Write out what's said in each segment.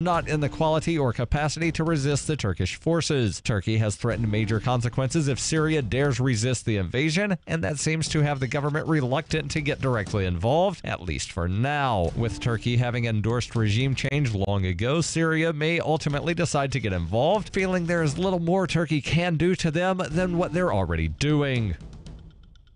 not in the quality or capacity to resist the Turkish forces. Turkey has threatened major consequences if Syria dares resist the invasion, and that seems to have the government reluctant to get directly involved, at least for now. With Turkey having endorsed regime change long ago, Syria may ultimately decide to get involved, feeling there is little more Turkey can do to them than what they're already doing.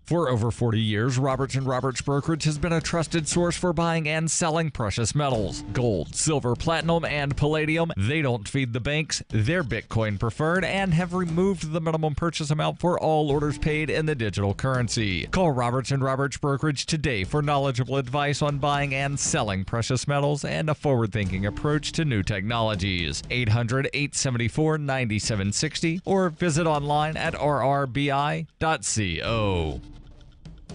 For over 40 years, Roberts & Roberts Brokerage has been a trusted source for buying and selling precious metals. Gold, silver, platinum, and palladium. They don't feed the banks. They're Bitcoin preferred and have removed the minimum purchase amount for all orders paid in the digital currency. Call Roberts & Roberts Brokerage today for knowledgeable advice on buying and selling precious metals and a forward-thinking approach to new technologies. 800-874-9760 or visit online at rrbi.co.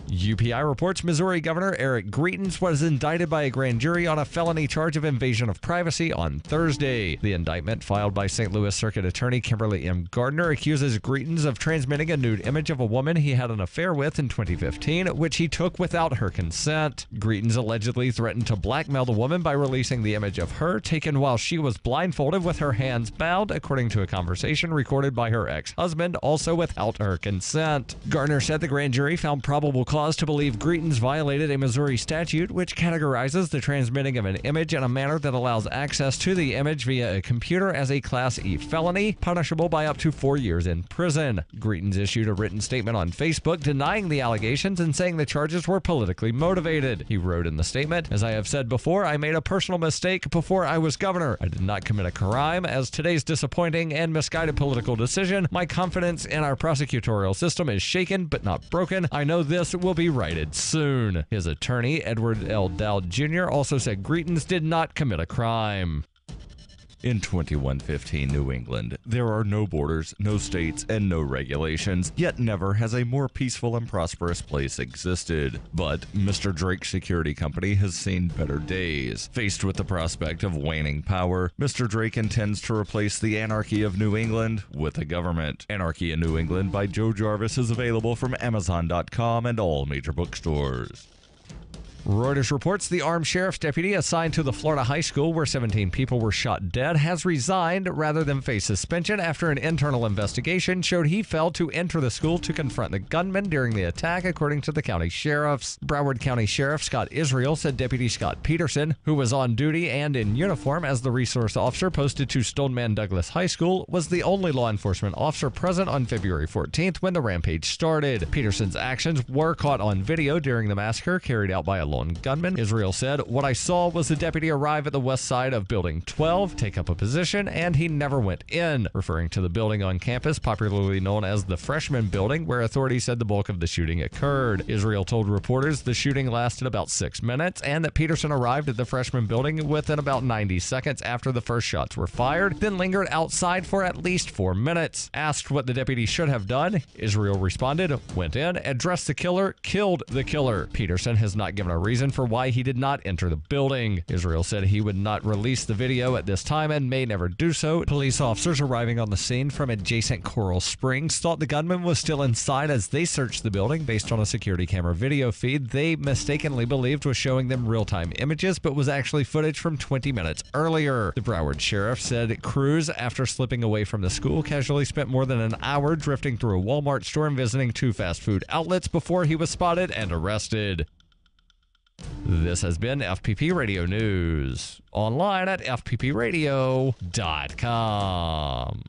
UPI reports Missouri Governor Eric Greitens was indicted by a grand jury on a felony charge of invasion of privacy on Thursday. The indictment, filed by St. Louis Circuit Attorney Kimberly M. Gardner, accuses Greitens of transmitting a nude image of a woman he had an affair with in 2015, which he took without her consent. Greitens allegedly threatened to blackmail the woman by releasing the image of her taken while she was blindfolded with her hands bound, according to a conversation recorded by her ex-husband, also without her consent. Gardner said the grand jury found probable cause to believe Greitens violated a Missouri statute which categorizes the transmitting of an image in a manner that allows access to the image via a computer as a Class E felony, punishable by up to 4 years in prison. Greitens issued a written statement on Facebook denying the allegations and saying the charges were politically motivated. He wrote in the statement, "As I have said before, I made a personal mistake before I was governor. I did not commit a crime. As today's disappointing and misguided political decision, my confidence in our prosecutorial system is shaken but not broken. I know this will be righted soon." His attorney, Edward L. Dowd Jr., also said Greitens did not commit a crime. In 2115 New England, there are no borders, no states, and no regulations, yet never has a more peaceful and prosperous place existed. But Mr. Drake Security Company has seen better days. Faced with the prospect of waning power, Mr. Drake intends to replace the anarchy of New England with a government. Anarchy in New England by Joe Jarvis is available from Amazon.com and all major bookstores. Reuters reports the armed sheriff's deputy assigned to the Florida high school where 17 people were shot dead has resigned rather than face suspension after an internal investigation showed he failed to enter the school to confront the gunman during the attack, according to the county sheriffs. Broward County Sheriff Scott Israel said Deputy Scott Peterson, who was on duty and in uniform as the resource officer posted to Stoneman Douglas High School, was the only law enforcement officer present on February 14th when the rampage started. Peterson's actions were caught on video during the massacre carried out by a lone gunman. Israel said, "What I saw was the deputy arrive at the west side of Building 12, take up a position, and he never went in," referring to the building on campus, popularly known as the Freshman Building, where authorities said the bulk of the shooting occurred. Israel told reporters the shooting lasted about 6 minutes and that Peterson arrived at the Freshman Building within about 90 seconds after the first shots were fired, then lingered outside for at least 4 minutes. Asked what the deputy should have done, Israel responded, "Went in, addressed the killer, killed the killer." Peterson has not given a reason for why he did not enter the building. Israel said he would not release the video at this time and may never do so. Police officers arriving on the scene from adjacent Coral Springs thought the gunman was still inside as they searched the building based on a security camera video feed they mistakenly believed was showing them real-time images, but was actually footage from 20 minutes earlier. The Broward sheriff said Cruz, after slipping away from the school, casually spent more than an hour drifting through a Walmart store and visiting 2 fast food outlets before he was spotted and arrested. This has been FPP Radio News, online at fppradio.com.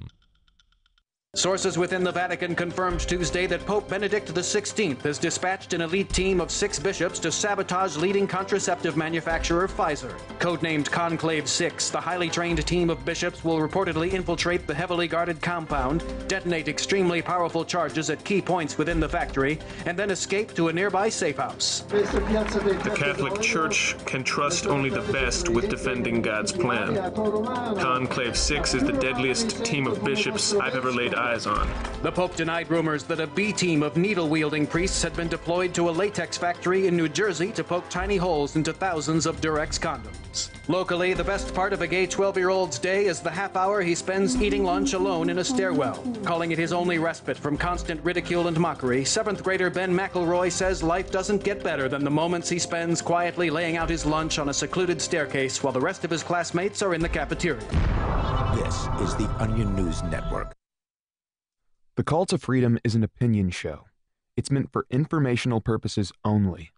Sources within the Vatican confirmed Tuesday that Pope Benedict XVI has dispatched an elite team of 6 bishops to sabotage leading contraceptive manufacturer Pfizer. Codenamed Conclave 6, the highly trained team of bishops will reportedly infiltrate the heavily guarded compound, detonate extremely powerful charges at key points within the factory, and then escape to a nearby safe house. The Catholic Church can trust only the best with defending God's plan. Conclave 6 is the deadliest team of bishops I've ever laid eyes eyes on. The Pope denied rumors that a B team of needle-wielding priests had been deployed to a latex factory in New Jersey to poke tiny holes into thousands of Durex condoms. Locally, the best part of a gay 12-year-old's day is the half hour he spends eating lunch alone in a stairwell. Calling it his only respite from constant ridicule and mockery, 7th grader Ben McElroy says life doesn't get better than the moments he spends quietly laying out his lunch on a secluded staircase while the rest of his classmates are in the cafeteria. This is the Onion News Network. The Call to Freedom is an opinion show. It's meant for informational purposes only.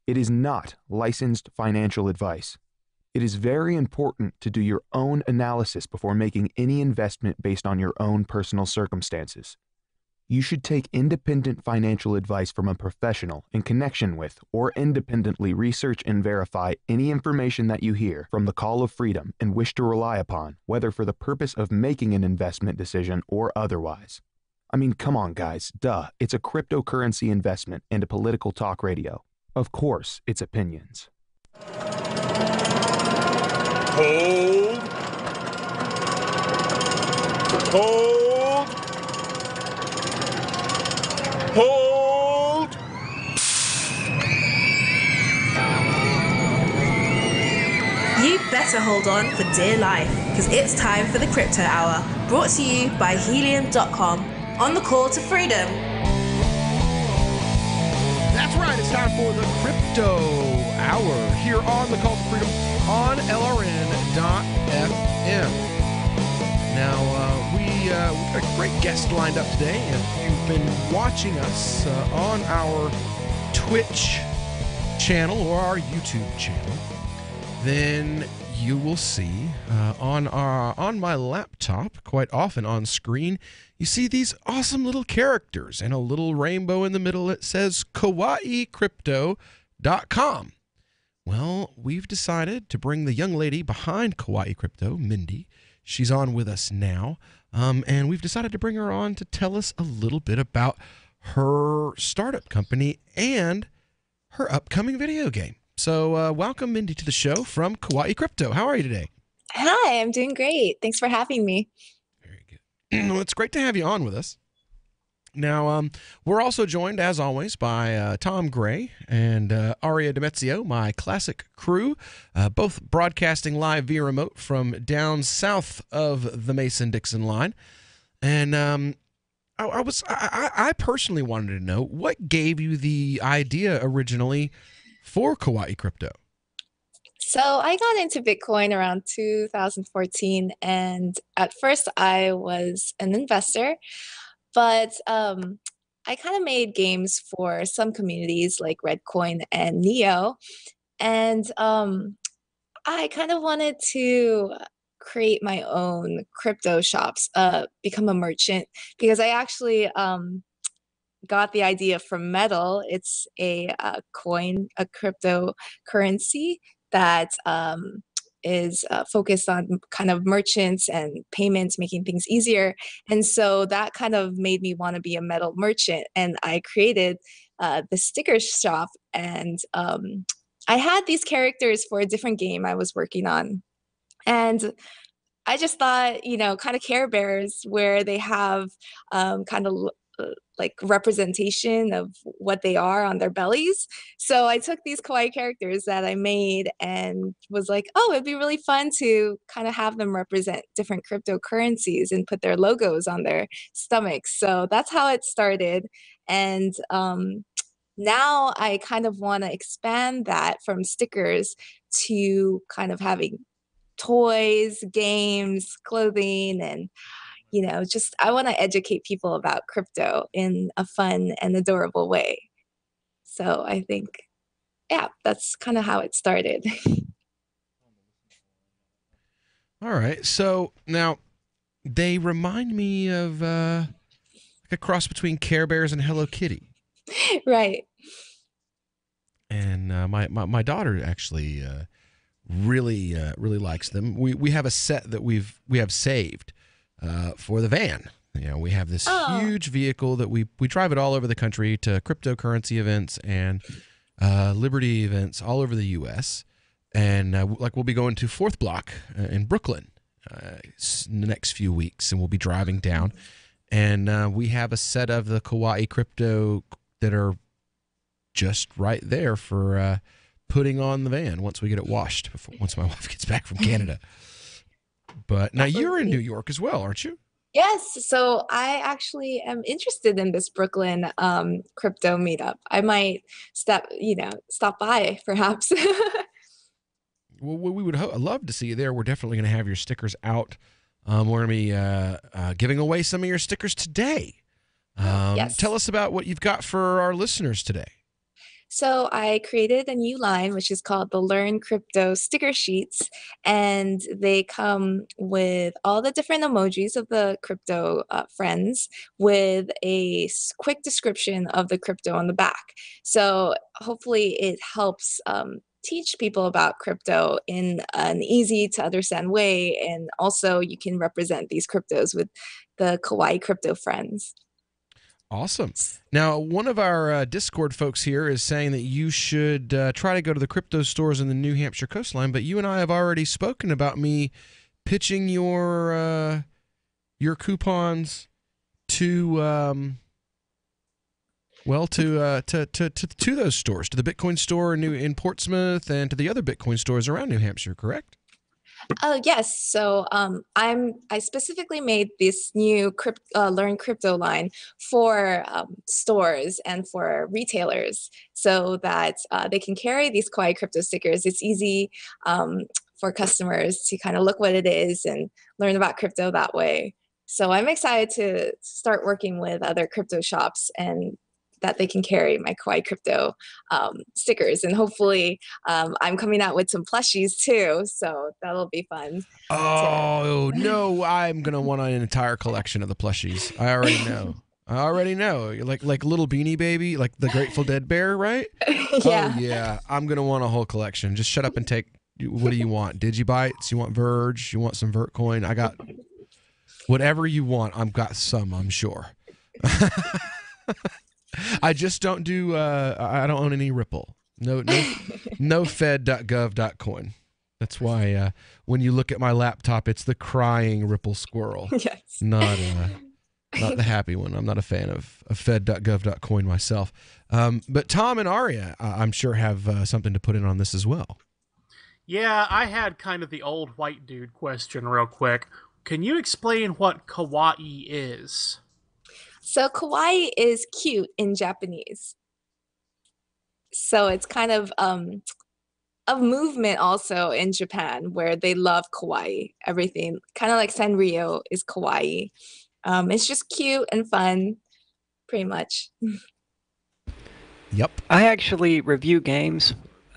It is not licensed financial advice. It is very important to do your own analysis before making any investment based on your own personal circumstances. You should take independent financial advice from a professional in connection with or independently research and verify any information that you hear from the Call of Freedom and wish to rely upon, whether for the purpose of making an investment decision or otherwise. I mean, come on, guys. Duh. It's a cryptocurrency investment and a political talk radio. Of course, it's opinions. Hold. Hold. Hold. You better hold on for dear life, because it's time for the Crypto Hour, brought to you by Helium.com. On the Call to Freedom. That's right, it's time for the Crypto Hour here on the Call to Freedom on LRN.FM. Now, we've got a great guest lined up today. If you've been watching us on our Twitch channel or our YouTube channel, then you will see on my laptop, quite often on screen, you see these awesome little characters and a little rainbow in the middle that says KawaiiCrypto.com. Well, we've decided to bring the young lady behind Kawaii Crypto, Mindy. She's on with us now, and we've decided to bring her on to tell us a little bit about her startup company and her upcoming video game. So welcome, Mindy, to the show from Kawaii Crypto. How are you today? Hi, I'm doing great. Thanks for having me. Very good. Well, it's great to have you on with us. Now, we're also joined, as always, by Tom Gray and Aria Demezio, my classic crew, both broadcasting live via remote from down south of the Mason-Dixon line. And I personally wanted to know, what gave you the idea originally for Kawaii Crypto? So I got into Bitcoin around 2014, and at first I was an investor, but I kind of made games for some communities like Redcoin and Neo, and I kind of wanted to create my own crypto shops, become a merchant, because I actually got the idea from Metal. It's a coin, a cryptocurrency that is focused on kind of merchants and payments, making things easier. And so that kind of made me want to be a Metal merchant. And I created the sticker shop. And I had these characters for a different game I was working on. And I just thought, you know, kind of Care Bears, where they have kind of like representation of what they are on their bellies. So I took these kawaii characters that I made and was like, oh, it'd be really fun to kind of have them represent different cryptocurrencies and put their logos on their stomachs. So that's how it started. And now I kind of want to expand that from stickers to kind of having toys, games, clothing, and you know, just I want to educate people about crypto in a fun and adorable way. So I think, yeah, that's kind of how it started. All right. So now they remind me of like a cross between Care Bears and Hello Kitty. Right. And my daughter actually really likes them. We have a set that we have saved for the van. You know, we have this huge vehicle that we drive it all over the country to cryptocurrency events and Liberty events all over the U.S. And like we'll be going to Fourth Block in Brooklyn in the next few weeks, and we'll be driving down. And we have a set of the Kawaii crypto that are just right there for putting on the van once we get it washed, once my wife gets back from Canada. But now you're in New York as well, aren't you? Yes, so I actually am interested in this Brooklyn crypto meetup. I might stop by perhaps. Well, we would love to see you there. We're definitely going to have your stickers out. We're going to be giving away some of your stickers today. Yes. Tell us about what you've got for our listeners today. So I created a new line, which is called the Learn Crypto sticker sheets, and they come with all the different emojis of the crypto friends with a quick description of the crypto on the back. So hopefully it helps teach people about crypto in an easy to understand way, and also you can represent these cryptos with the Kawaii crypto friends. Awesome. Now, one of our Discord folks here is saying that you should try to go to the crypto stores in the New Hampshire coastline, but you and I have already spoken about me pitching your coupons to to those stores, to the Bitcoin store in Portsmouth and to the other Bitcoin stores around New Hampshire, correct? Yes. So I specifically made this new Learn Crypto line for stores and for retailers so that they can carry these Kawaii crypto stickers. It's easy for customers to kind of look what it is and learn about crypto that way. So I'm excited to start working with other crypto shops and that they can carry my Kawaii crypto stickers. And hopefully I'm coming out with some plushies too. So that'll be fun. Oh, no, I'm going to want an entire collection of the plushies. I already know. Like little Beanie Baby, like the Grateful Dead bear, right? Yeah. Oh, yeah. I'm going to want a whole collection. Just shut up and take, what do you want? Digibytes? You want Verge? You want some Vertcoin? I got whatever you want. I've got some, I'm sure. I just don't do. I don't own any Ripple. No Fed.gov.coin. That's why when you look at my laptop, it's the crying Ripple squirrel. Yes. Not the happy one. I'm not a fan of Fed.gov.coin myself. But Tom and Aria, I'm sure have something to put in on this as well. Yeah, I had kind of the old white dude question real quick. Can you explain what kawaii is? So kawaii is cute in Japanese. So it's kind of a movement also in Japan where they love kawaii. Everything, kind of like Sanrio is kawaii. It's just cute and fun, pretty much. Yep. I actually review games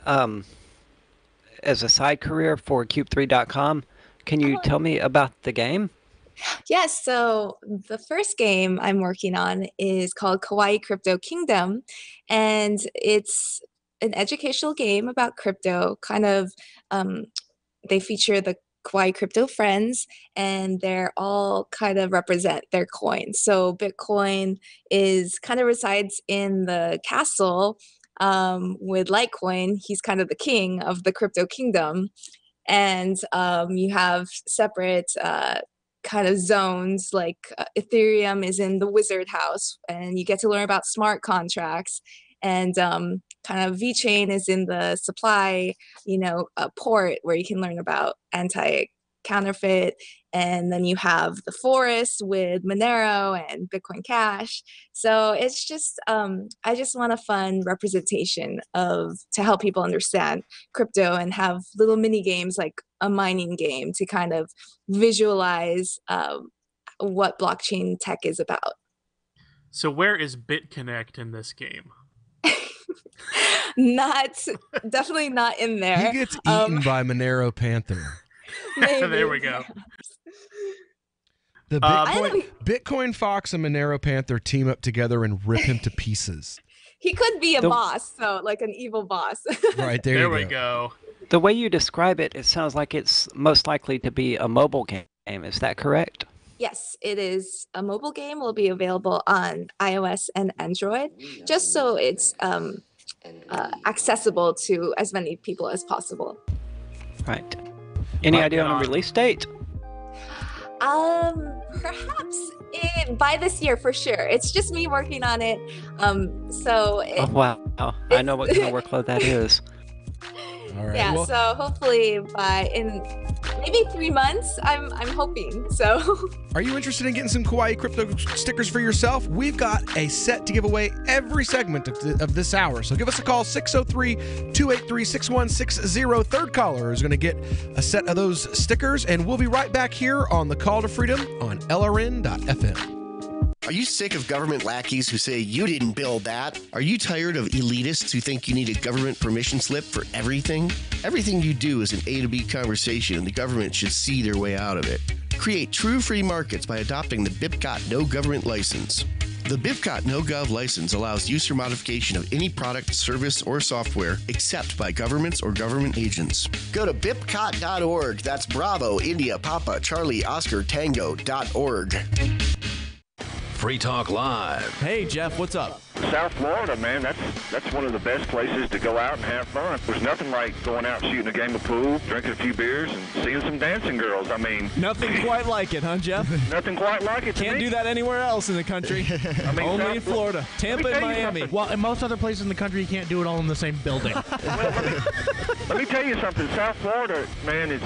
as a side career for Cube3.com. Can you tell me about the game? Yes, so the first game I'm working on is called Kawaii Crypto Kingdom, and it's an educational game about crypto. Kind of, they feature the Kawaii crypto friends, and they're all kind of represent their coins. So Bitcoin is kind of resides in the castle with Litecoin. He's kind of the king of the crypto kingdom, and you have separate kind of zones, like Ethereum is in the wizard house and you get to learn about smart contracts, and kind of VeChain is in the supply port where you can learn about anti-counterfeit, and then you have the forest with Monero and Bitcoin Cash. So it's just I just want a fun representation to help people understand crypto and have little mini games like a mining game to kind of visualize what blockchain tech is about. So where is BitConnect in this game? Definitely not in there. He gets eaten by Monero Panther. There we go. The Bitcoin Fox and Monero Panther team up together and rip him to pieces. He could be a boss, so like an evil boss. Right, there we go. The way you describe it, it sounds like it's most likely to be a mobile game. Is that correct? Yes, it is. A mobile game will be available on iOS and Android, just so it's accessible to as many people as possible. Right. Any idea on a release date? Perhaps by this year for sure. It's just me working on it. Oh wow! I know what kind of workload that is. All right. Yeah. Well, So hopefully in maybe 3 months, I'm hoping. So. are you interested in getting some Kawaii Crypto stickers for yourself? We've got a set to give away every segment of this hour. So give us a call, 603-283-6160. Third caller is going to get a set of those stickers, and we'll be right back here on the Call to Freedom on LRN.FM. Are you sick of government lackeys who say you didn't build that? Are you tired of elitists who think you need a government permission slip for everything? Everything you do is an A to B conversation, and the government should see their way out of it. Create true free markets by adopting the BIPCOT No Government License. The BIPCOT No Gov license allows use or modification of any product, service, or software except by governments or government agents. Go to BIPCOT.org. That's Bravo, India, Papa, Charlie, Oscar, Tango.org. Free Talk Live. Hey, Jeff, what's up? South Florida, man, that's one of the best places to go out and have fun. There's nothing like going out shooting a game of pool, drinking a few beers, and seeing some dancing girls. I mean... Nothing quite like it, huh, Jeff? Nothing quite like it. Can't do that anywhere else in the country. I mean, only in Florida. Tampa and Miami. Well, in most other places in the country, you can't do it all in the same building. Let me tell you something. South Florida, man, is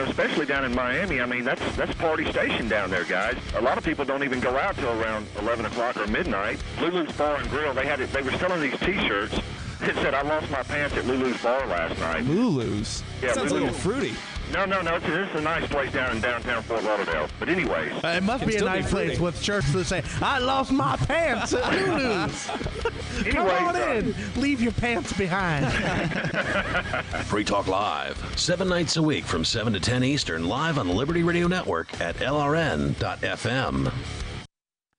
especially down in Miami. I mean, that's party station down there, guys. A lot of people don't even go out till around 11 o'clock or midnight. Lulu's Bar and Grill, they were selling these T-shirts. It said, "I lost my pants at Lulu's Bar last night." Lulu's? Yeah, sounds Lulu's. a little fruity. No. This is a nice place down in downtown Fort Lauderdale. But anyways. It must be a nice place with shirts that say, "I lost my pants at Lulu's." Come on in. Leave your pants behind. Free Talk Live, 7 nights a week from 7 to 10 Eastern, live on the Liberty Radio Network at LRN.FM.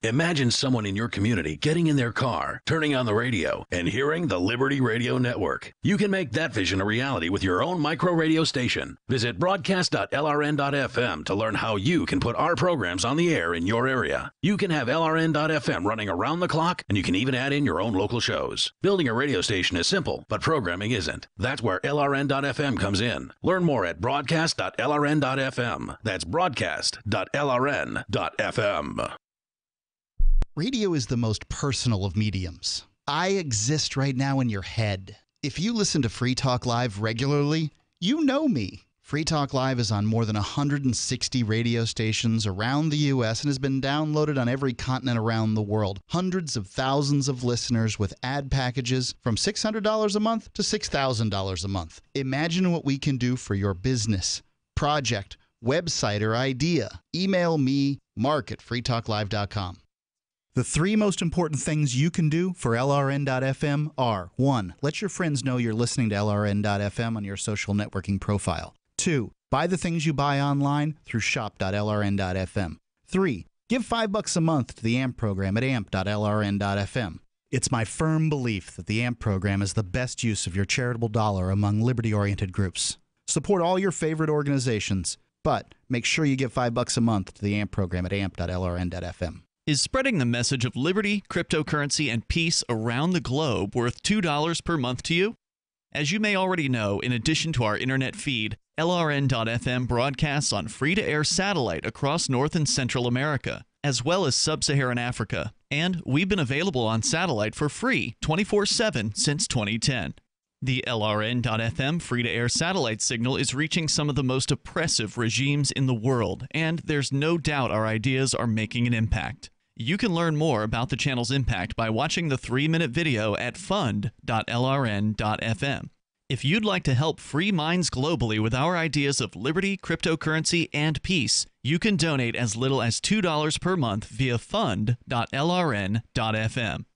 Imagine someone in your community getting in their car, turning on the radio, and hearing the Liberty Radio Network. You can make that vision a reality with your own micro radio station. Visit broadcast.lrn.fm to learn how you can put our programs on the air in your area. You can have LRN.FM running around the clock, and you can even add in your own local shows. Building a radio station is simple, but programming isn't. That's where LRN.FM comes in. Learn more at broadcast.lrn.fm. That's broadcast.lrn.fm. Radio is the most personal of mediums. I exist right now in your head. If you listen to Free Talk Live regularly, you know me. Free Talk Live is on more than 160 radio stations around the U.S. and has been downloaded on every continent around the world. Hundreds of thousands of listeners with ad packages from $600 a month to $6,000 a month. Imagine what we can do for your business, project, website, or idea. Email me, mark@freetalklive.com. The three most important things you can do for LRN.FM are: 1. Let your friends know you're listening to LRN.FM on your social networking profile. 2. Buy the things you buy online through shop.lrn.fm. 3. Give $5 a month to the AMP program at amp.lrn.fm. It's my firm belief that the AMP program is the best use of your charitable dollar among liberty-oriented groups. Support all your favorite organizations, but make sure you give $5 a month to the AMP program at amp.lrn.fm. Is spreading the message of liberty, cryptocurrency, and peace around the globe worth $2 per month to you? As you may already know, in addition to our internet feed, LRN.FM broadcasts on free-to-air satellite across North and Central America, as well as Sub-Saharan Africa. And we've been available on satellite for free 24/7 since 2010. The LRN.FM free-to-air satellite signal is reaching some of the most oppressive regimes in the world, and there's no doubt our ideas are making an impact. You can learn more about the channel's impact by watching the 3-minute video at fund.lrn.fm. If you'd like to help free minds globally with our ideas of liberty, cryptocurrency, and peace, you can donate as little as $2 per month via fund.lrn.fm.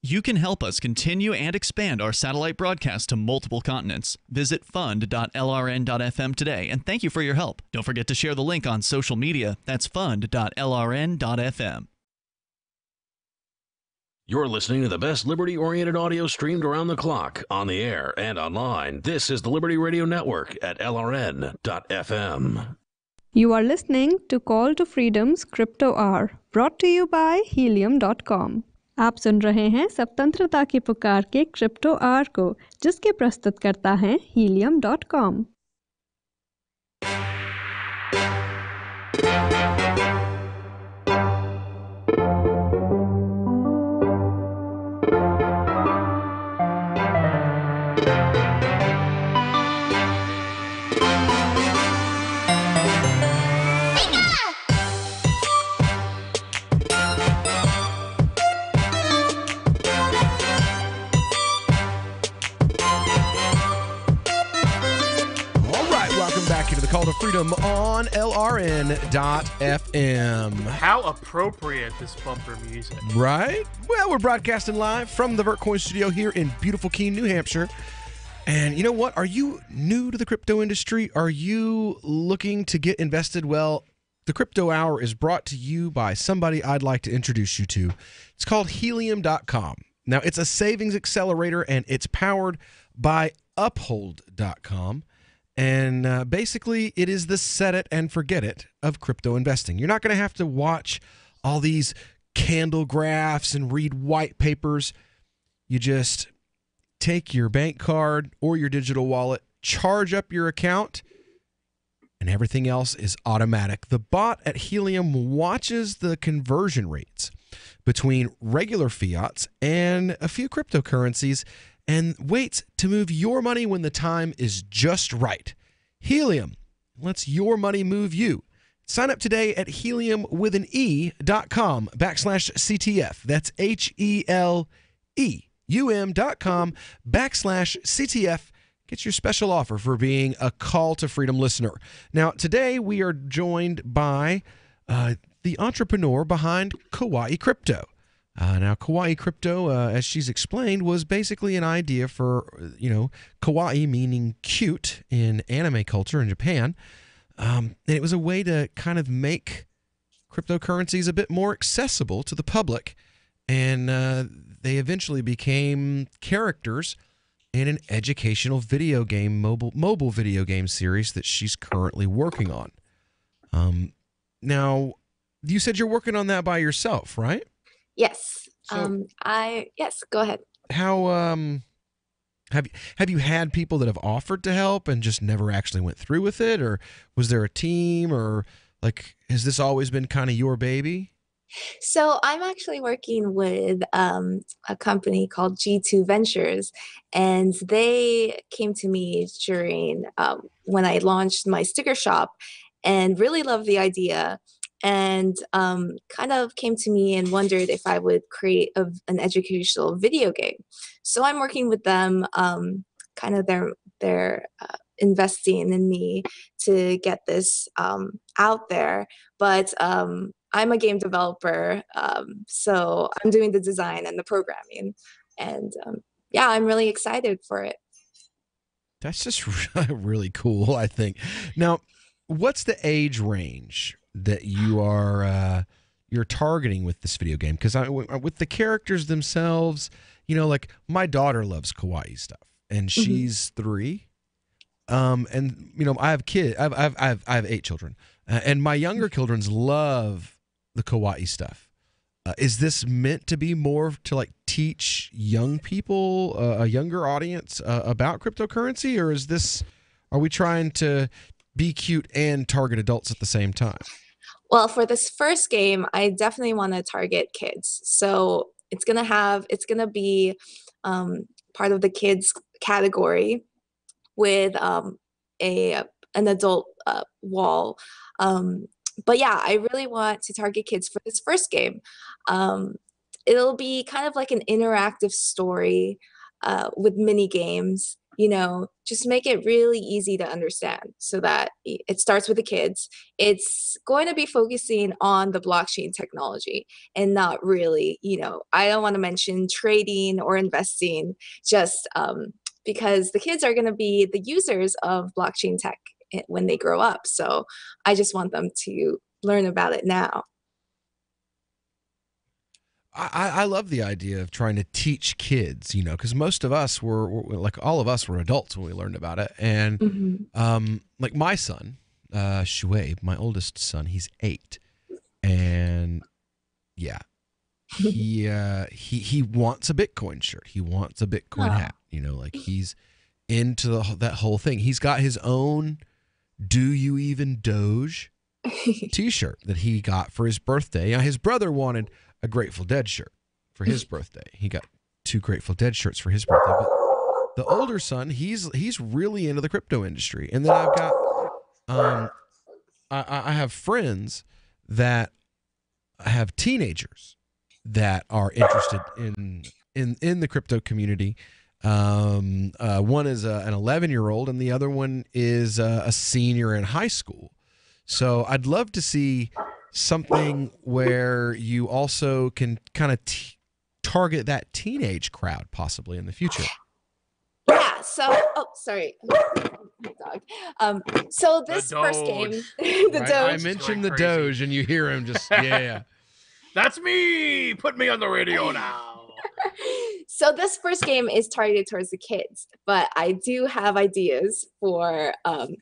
You can help us continue and expand our satellite broadcast to multiple continents. Visit fund.lrn.fm today, and thank you for your help. Don't forget to share the link on social media. That's fund.lrn.fm. You're listening to the best liberty-oriented audio streamed around the clock, on the air, and online. This is the Liberty Radio Network at LRN.FM. You are listening to Call to Freedom's Crypto Hour, brought to you by Helium.com. आप सुन रहे हैं स्वतंत्रता की पुकार के crypto our को, जिसके प्रस्तुत करता है Helium.com. Freedom on LRN.FM. How appropriate, this bumper music. Right? Well, we're broadcasting live from the Vertcoin studio here in beautiful Keene, New Hampshire. And you know what? Are you new to the crypto industry? Are you looking to get invested? Well, the Crypto Hour is brought to you by somebody I'd like to introduce you to. It's called Helium.com. Now, it's a savings accelerator, and it's powered by Uphold.com. And basically, it is the set it and forget it of crypto investing. You're not going to have to watch all these candle graphs and read white papers. You just take your bank card or your digital wallet, charge up your account, and everything else is automatic. The bot at Helium watches the conversion rates between regular fiats and a few cryptocurrencies and waits to move your money when the time is just right. Helium lets your money move you. Sign up today at helium.com/CTF. That's HELEUM.com/CTF. Get your special offer for being a Call to Freedom listener. Now, today we are joined by the entrepreneur behind Kawaii Crypto. Now, Kawaii Crypto, as she's explained, was basically an idea for, kawaii meaning cute in anime culture in Japan. And it was a way to kind of make cryptocurrencies a bit more accessible to the public. And they eventually became characters in an educational video game, mobile video game series that she's currently working on. Now, you said you're working on that by yourself, right? Yes. So- Yes, go ahead. How have you had people that have offered to help and just never actually went through with it, or was there a team, or like has this always been kind of your baby? So I'm actually working with a company called G2 Ventures, and they came to me during when I launched my sticker shop and really loved the idea, and kind of came to me and wondered if I would create an educational video game. So I'm working with them, kind of they're investing in me to get this out there. But I'm a game developer, so I'm doing the design and the programming. And yeah, I'm really excited for it. That's just really cool, I think. Now, what's the age range that you're targeting with this video game? Because with the characters themselves, like my daughter loves kawaii stuff, and she's 3. And I have kids. I have 8 children, and my younger children love the kawaii stuff. Is this meant to be more to like teach young people, a younger audience, about cryptocurrency, or are we trying to be cute and target adults at the same time? Well, for this first game, I definitely want to target kids. So it's gonna be part of the kids category with an adult wall. But yeah, I really want to target kids for this first game. It'll be kind of like an interactive story with mini games. Just make it really easy to understand so that it starts with the kids. It's going to be focusing on the blockchain technology and not really, I don't want to mention trading or investing, just because the kids are going to be the users of blockchain tech when they grow up. So I just want them to learn about it now. I love the idea of trying to teach kids, because most of us were like, all of us were adults when we learned about it. And like my son, Shuaib, my oldest son, he's 8. And yeah, he wants a Bitcoin shirt. He wants a Bitcoin hat, like he's into that whole thing. He's got his own Do You Even Doge t-shirt that he got for his birthday. His brother wanted a Grateful Dead shirt for his birthday. He got 2 Grateful Dead shirts for his birthday. But the older son, he's really into the crypto industry. And then I've got I have friends that have teenagers that are interested in the crypto community. One is an 11-year-old, and the other one is a senior in high school. So I'd love to see something where you also can kind of target that teenage crowd possibly in the future. Yeah, so sorry. Dog. So this first game, the Right? Doge. I mentioned the Doge and you hear him just yeah. That's me. Put me on the radio now. So this first game is targeted towards the kids, but I do have ideas for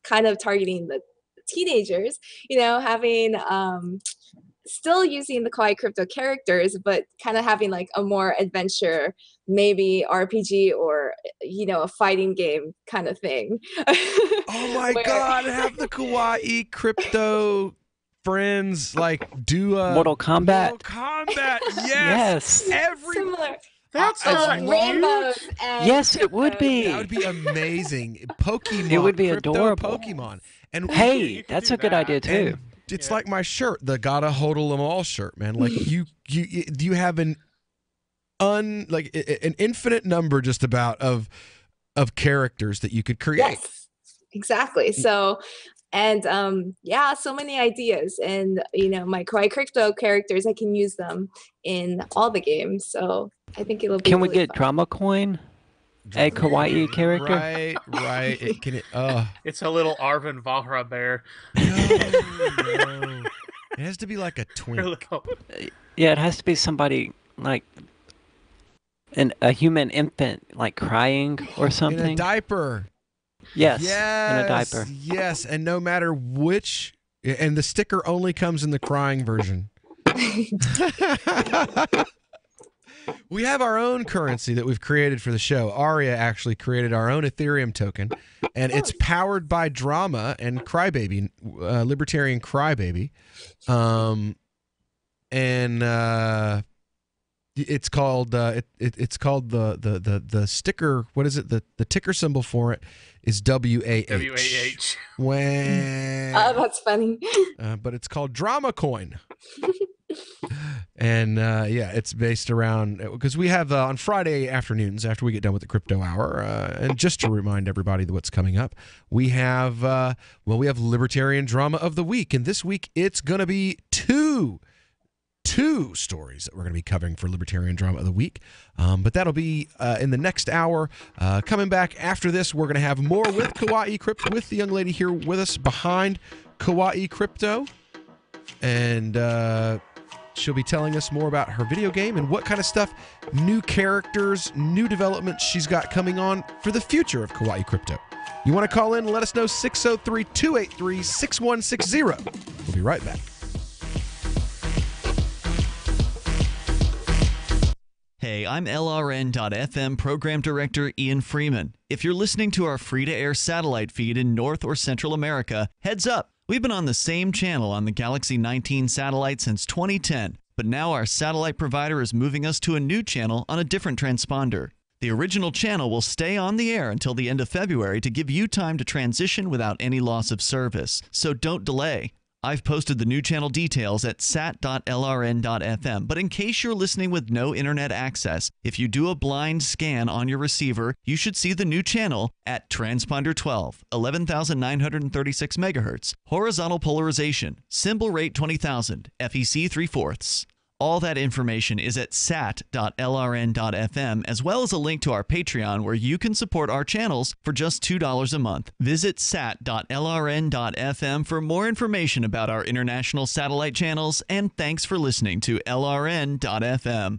kind of targeting the teenagers, having still using the Kawaii Crypto characters, but kind of having like a more adventure, maybe RPG or, a fighting game kind of thing. Oh my God, have the Kawaii Crypto friends like do Mortal Kombat. Mortal Kombat, Yes. Similar. That's rainbows. And Yes, it would be. That would be amazing. Pokemon. It would be Crypto adorable. Pokemon. And Hey, that's a good idea too. and it's like my shirt, the gotta hodl them all shirt, man. Like you have an infinite number just about of characters that you could create. Yes, exactly. So, and so many ideas, and my Kawaii Crypto characters, I can use them in all the games. So I think it'll be. Can we really get fun. Drama Coin? A Kawaii character? Right. It's a little Arvin Vahra bear. No. It has to be like a twink. Yeah, it has to be somebody like a human infant, like crying or something. In a diaper. Yes, in a diaper. Yes, and no matter which, and the sticker only comes in the crying version. We have our own currency that we've created for the show. Aria actually created our own Ethereum token, and it's powered by Drama and Crybaby, Libertarian Crybaby, and it's called it's called the sticker. What is it? The ticker symbol for it is WAH. WAH. When that's funny. But it's called Drama Coin. And it's based around because we have on Friday afternoons after we get done with the Crypto Hour, and just to remind everybody what's coming up, we have Libertarian Drama of the Week, and this week it's going to be two stories that we're going to be covering for Libertarian Drama of the Week, but that'll be in the next hour. Coming back after this, we're going to have more with Kawaii Crypto, with the young lady here with us behind Kawaii Crypto, and she'll be telling us more about her video game and what kind of stuff, new characters, new developments she's got coming on for the future of Kawaii Crypto. You want to call in and let us know, 603-283-6160. We'll be right back. Hey, I'm LRN.FM Program Director Ian Freeman. If you're listening to our free-to-air satellite feed in North or Central America, heads up. We've been on the same channel on the Galaxy 19 satellite since 2010, but now our satellite provider is moving us to a new channel on a different transponder. The original channel will stay on the air until the end of February to give you time to transition without any loss of service, so don't delay. I've posted the new channel details at sat.lrn.fm, but in case you're listening with no internet access, if you do a blind scan on your receiver, you should see the new channel at transponder 12, 11,936 megahertz, horizontal polarization, symbol rate 20,000, FEC 3/4. All that information is at sat.lrn.fm, as well as a link to our Patreon where you can support our channels for just $2 a month. Visit sat.lrn.fm for more information about our international satellite channels, and thanks for listening to LRN.fm.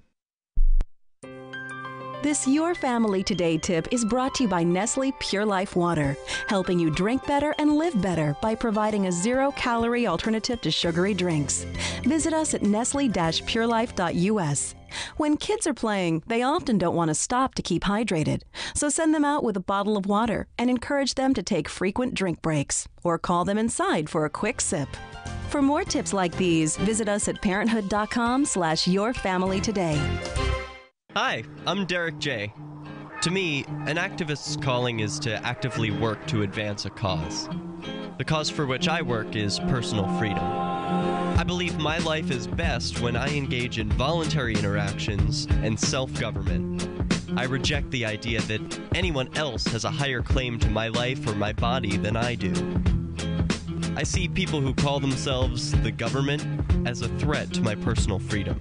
This Your Family Today tip is brought to you by Nestle Pure Life Water, helping you drink better and live better by providing a zero-calorie alternative to sugary drinks. Visit us at nestle-purelife.us. When kids are playing, they often don't want to stop to keep hydrated, so send them out with a bottle of water and encourage them to take frequent drink breaks, or call them inside for a quick sip. For more tips like these, visit us at parenthood.com/yourfamilytoday. Hi, I'm Derek J. To me, an activist's calling is to actively work to advance a cause. The cause for which I work is personal freedom. I believe my life is best when I engage in voluntary interactions and self-government. I reject the idea that anyone else has a higher claim to my life or my body than I do. I see people who call themselves the government as a threat to my personal freedom.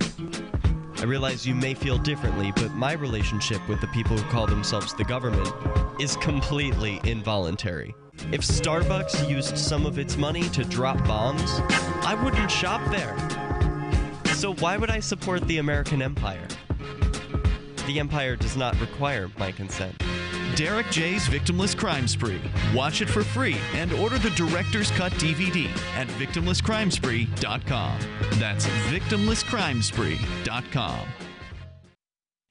I realize you may feel differently, but my relationship with the people who call themselves the government is completely involuntary. If Starbucks used some of its money to drop bombs, I wouldn't shop there. So why would I support the American empire? The empire does not require my consent. Derek J's Victimless Crime Spree. Watch it for free and order the Director's Cut DVD at victimlesscrimespree.com. That's victimlesscrimespree.com.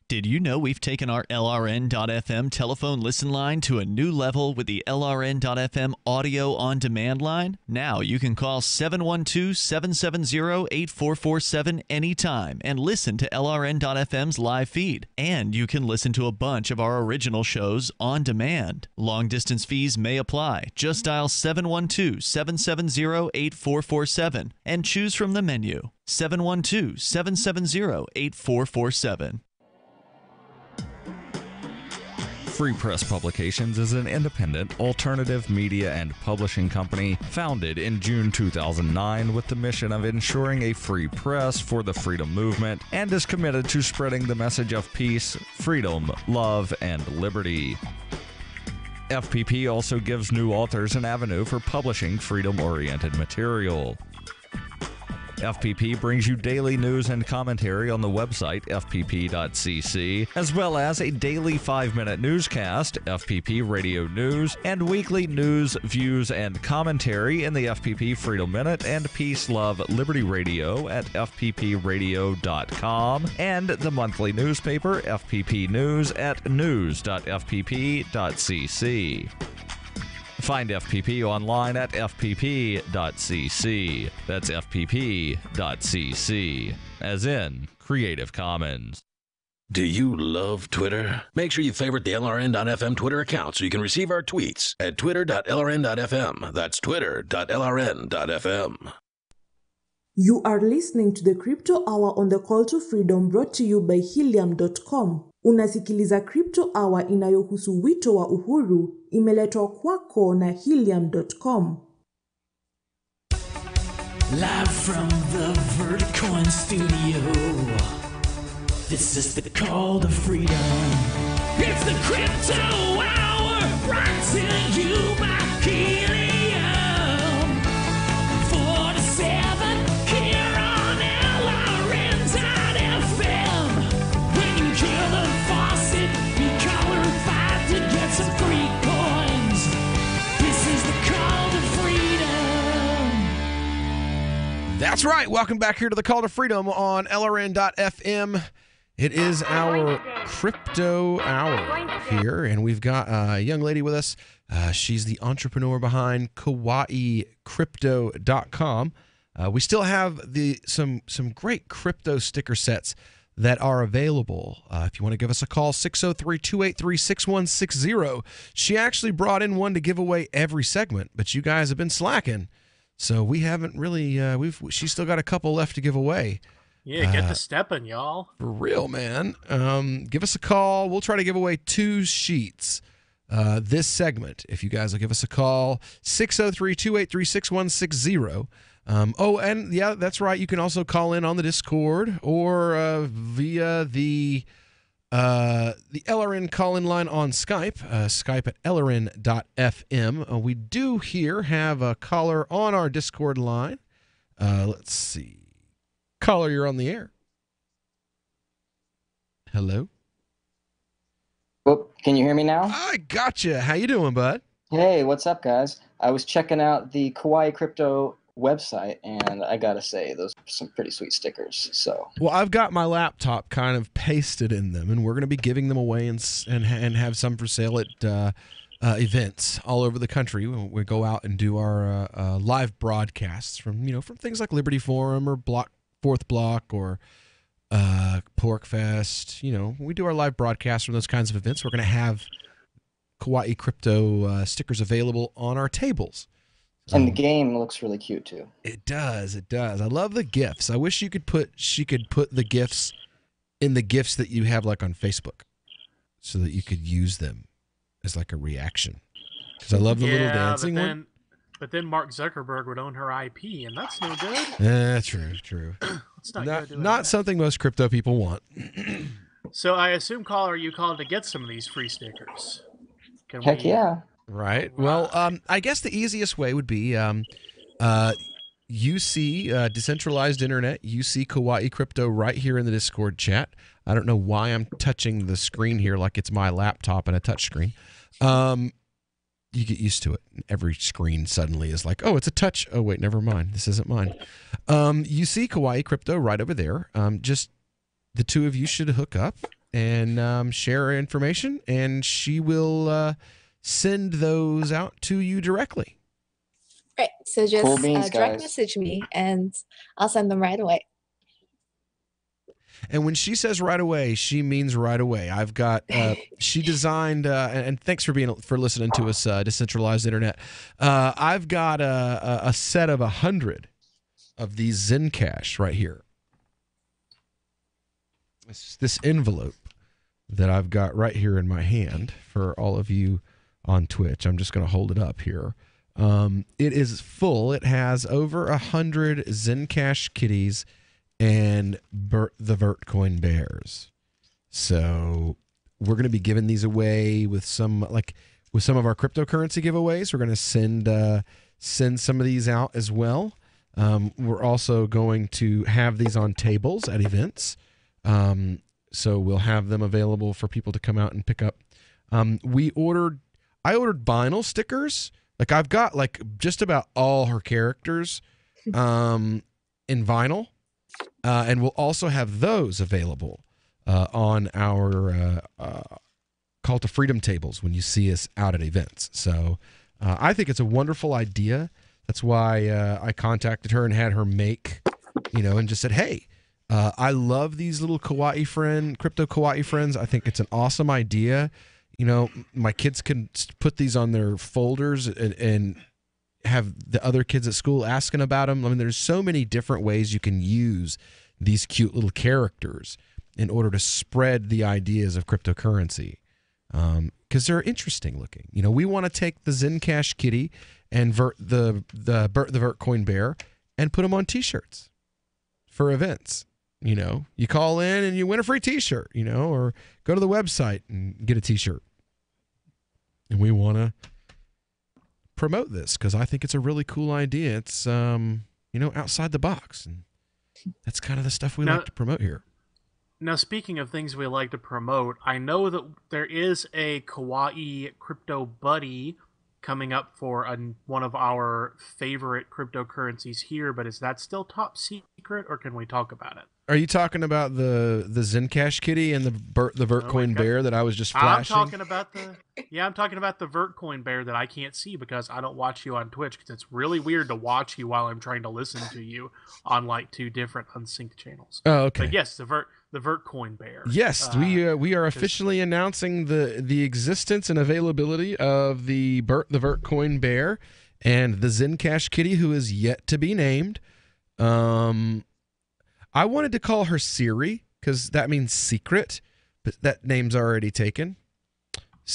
Did you know we've taken our LRN.FM telephone listen line to a new level with the LRN.FM audio on demand line? Now you can call 712-770-8447 anytime and listen to LRN.FM's live feed. And you can listen to a bunch of our original shows on demand. Long distance fees may apply. Just dial 712-770-8447 and choose from the menu. 712-770-8447. Free Press Publications is an independent, alternative media and publishing company founded in June 2009 with the mission of ensuring a free press for the freedom movement and is committed to spreading the message of peace, freedom, love, and liberty. FPP also gives new authors an avenue for publishing freedom-oriented material. FPP brings you daily news and commentary on the website fpp.cc, as well as a daily 5-minute newscast, FPP Radio News, and weekly news, views, and commentary in the FPP Freedom Minute and Peace, Love, Liberty Radio at fppradio.com, and the monthly newspaper FPP News at news.fpp.cc. Find FPP online at fpp.cc. That's fpp.cc, as in Creative Commons. Do you love Twitter? Make sure you favorite the LRN.FM Twitter account so you can receive our tweets at twitter.lrn.fm. That's twitter.lrn.fm. You are listening to the Crypto Hour on the Call to Freedom, brought to you by Helium.com. Unasikiliza Crypto Hour inayohusu wito wa uhuru, imeletwa kwako na Helium.com. Live from the Verticoin studio, this is the Call to Freedom. It's the Crypto Hour, brought to you by Helium. 47 here on LRN.FM. When you kill the faucet, you color-fied to get some free coins. This is the Call to Freedom. That's right. Welcome back here to the Call to Freedom on LRN.FM. It is our Crypto Hour here, and we've got a young lady with us. She's the entrepreneur behind KawaiiCrypto.com. We still have some great crypto sticker sets that are available. If you want to give us a call, 603-283-6160. She actually brought in one to give away every segment, but you guys have been slacking, so we haven't really. She's still got a couple left to give away. Yeah, get to stepping, y'all. For real, man. Give us a call. We'll try to give away 2 sheets this segment. If you guys will give us a call, 603-283-6160. And yeah, that's right. You can also call in on the Discord or via the LRN call-in line on Skype, Skype at LRN.FM. We do here have a caller on our Discord line. Let's see. Caller, you're on the air. Hello? Oh, can you hear me now? I gotcha. How you doing, bud? Hey, what's up, guys? I was checking out the Kawaii Crypto website, and I gotta say, those are some pretty sweet stickers. So, well, I've got my laptop kind of pasted in them, and we're going to be giving them away and have some for sale at events all over the country. We go out and do our live broadcasts from things like Liberty Forum or Fourth Block or PorcFest. We do our live broadcasts from those kinds of events. We're going to have Kawaii Crypto stickers available on our tables. And the game looks really cute too. It does. It does. I love the GIFs. I wish she could put the GIFs in the GIFs that you have like on Facebook. so that you could use them as like a reaction. Because I love the little dancing one. But then Mark Zuckerberg would own her IP, and that's no good. True. It's not not something most crypto people want. So I assume, caller, you called to get some of these free stickers. Heck yeah. Right. Well, I guess the easiest way would be you see Decentralized Internet, you see Kawaii Crypto right here in the Discord chat. I don't know why I'm touching the screen here like it's my laptop and a touch screen. You get used to it. Every screen suddenly is like, oh, it's a touch. Oh, wait, never mind. This isn't mine. You see Kawaii Crypto right over there. Just the two of you should hook up and share information, and she will send those out to you directly. Right. So just Cool beans, direct guys. message me, and I'll send them right away. And when she says right away, she means right away. I've got she designed and thanks for listening to us, Decentralized Internet. I've got a set of 100 of these Zencash right here. It's this envelope that I've got right here in my hand for all of you on Twitch. I'm just going to hold it up here. It is full. It has over 100 Zencash kitties and the Vertcoin bears. So we're going to be giving these away with some of our cryptocurrency giveaways. We're going to send some of these out as well. We're also going to have these on tables at events. So we'll have them available for people to come out and pick up. I ordered vinyl stickers. Like I've got like just about all her characters in vinyl. And we'll also have those available on our Call to Freedom tables when you see us out at events. So I think it's a wonderful idea. That's why I contacted her and had her make, and just said, hey, I love these little crypto kawaii friends. I think it's an awesome idea. My kids can put these on their folders and have the other kids at school asking about them. I mean, there's so many different ways you can use these cute little characters in order to spread the ideas of cryptocurrency, because they're interesting looking. We want to take the Zencash kitty and the Vertcoin bear and put them on T-shirts for events. You call in and you win a free T-shirt, or go to the website and get a T-shirt. And we want to promote this because I think it's a really cool idea. It's outside the box, and that's kind of the stuff we like to promote here. Now, speaking of things we like to promote, I know that there is a Kawaii Crypto Buddy coming up for one of our favorite cryptocurrencies here, but is that still top secret, or can we talk about it? Are you talking about the Zencash kitty and the Vertcoin bear that I was just flashing? I'm talking about the Vertcoin bear that I can't see because I don't watch you on Twitch, because it's really weird to watch you while I'm trying to listen to you on like two different unsynced channels. Oh, okay. But yes, the Vertcoin bear. Yes, we are officially announcing the existence and availability of the Vertcoin bear and the Zencash kitty, who is yet to be named. I wanted to call her Siri because that means secret, but that name's already taken.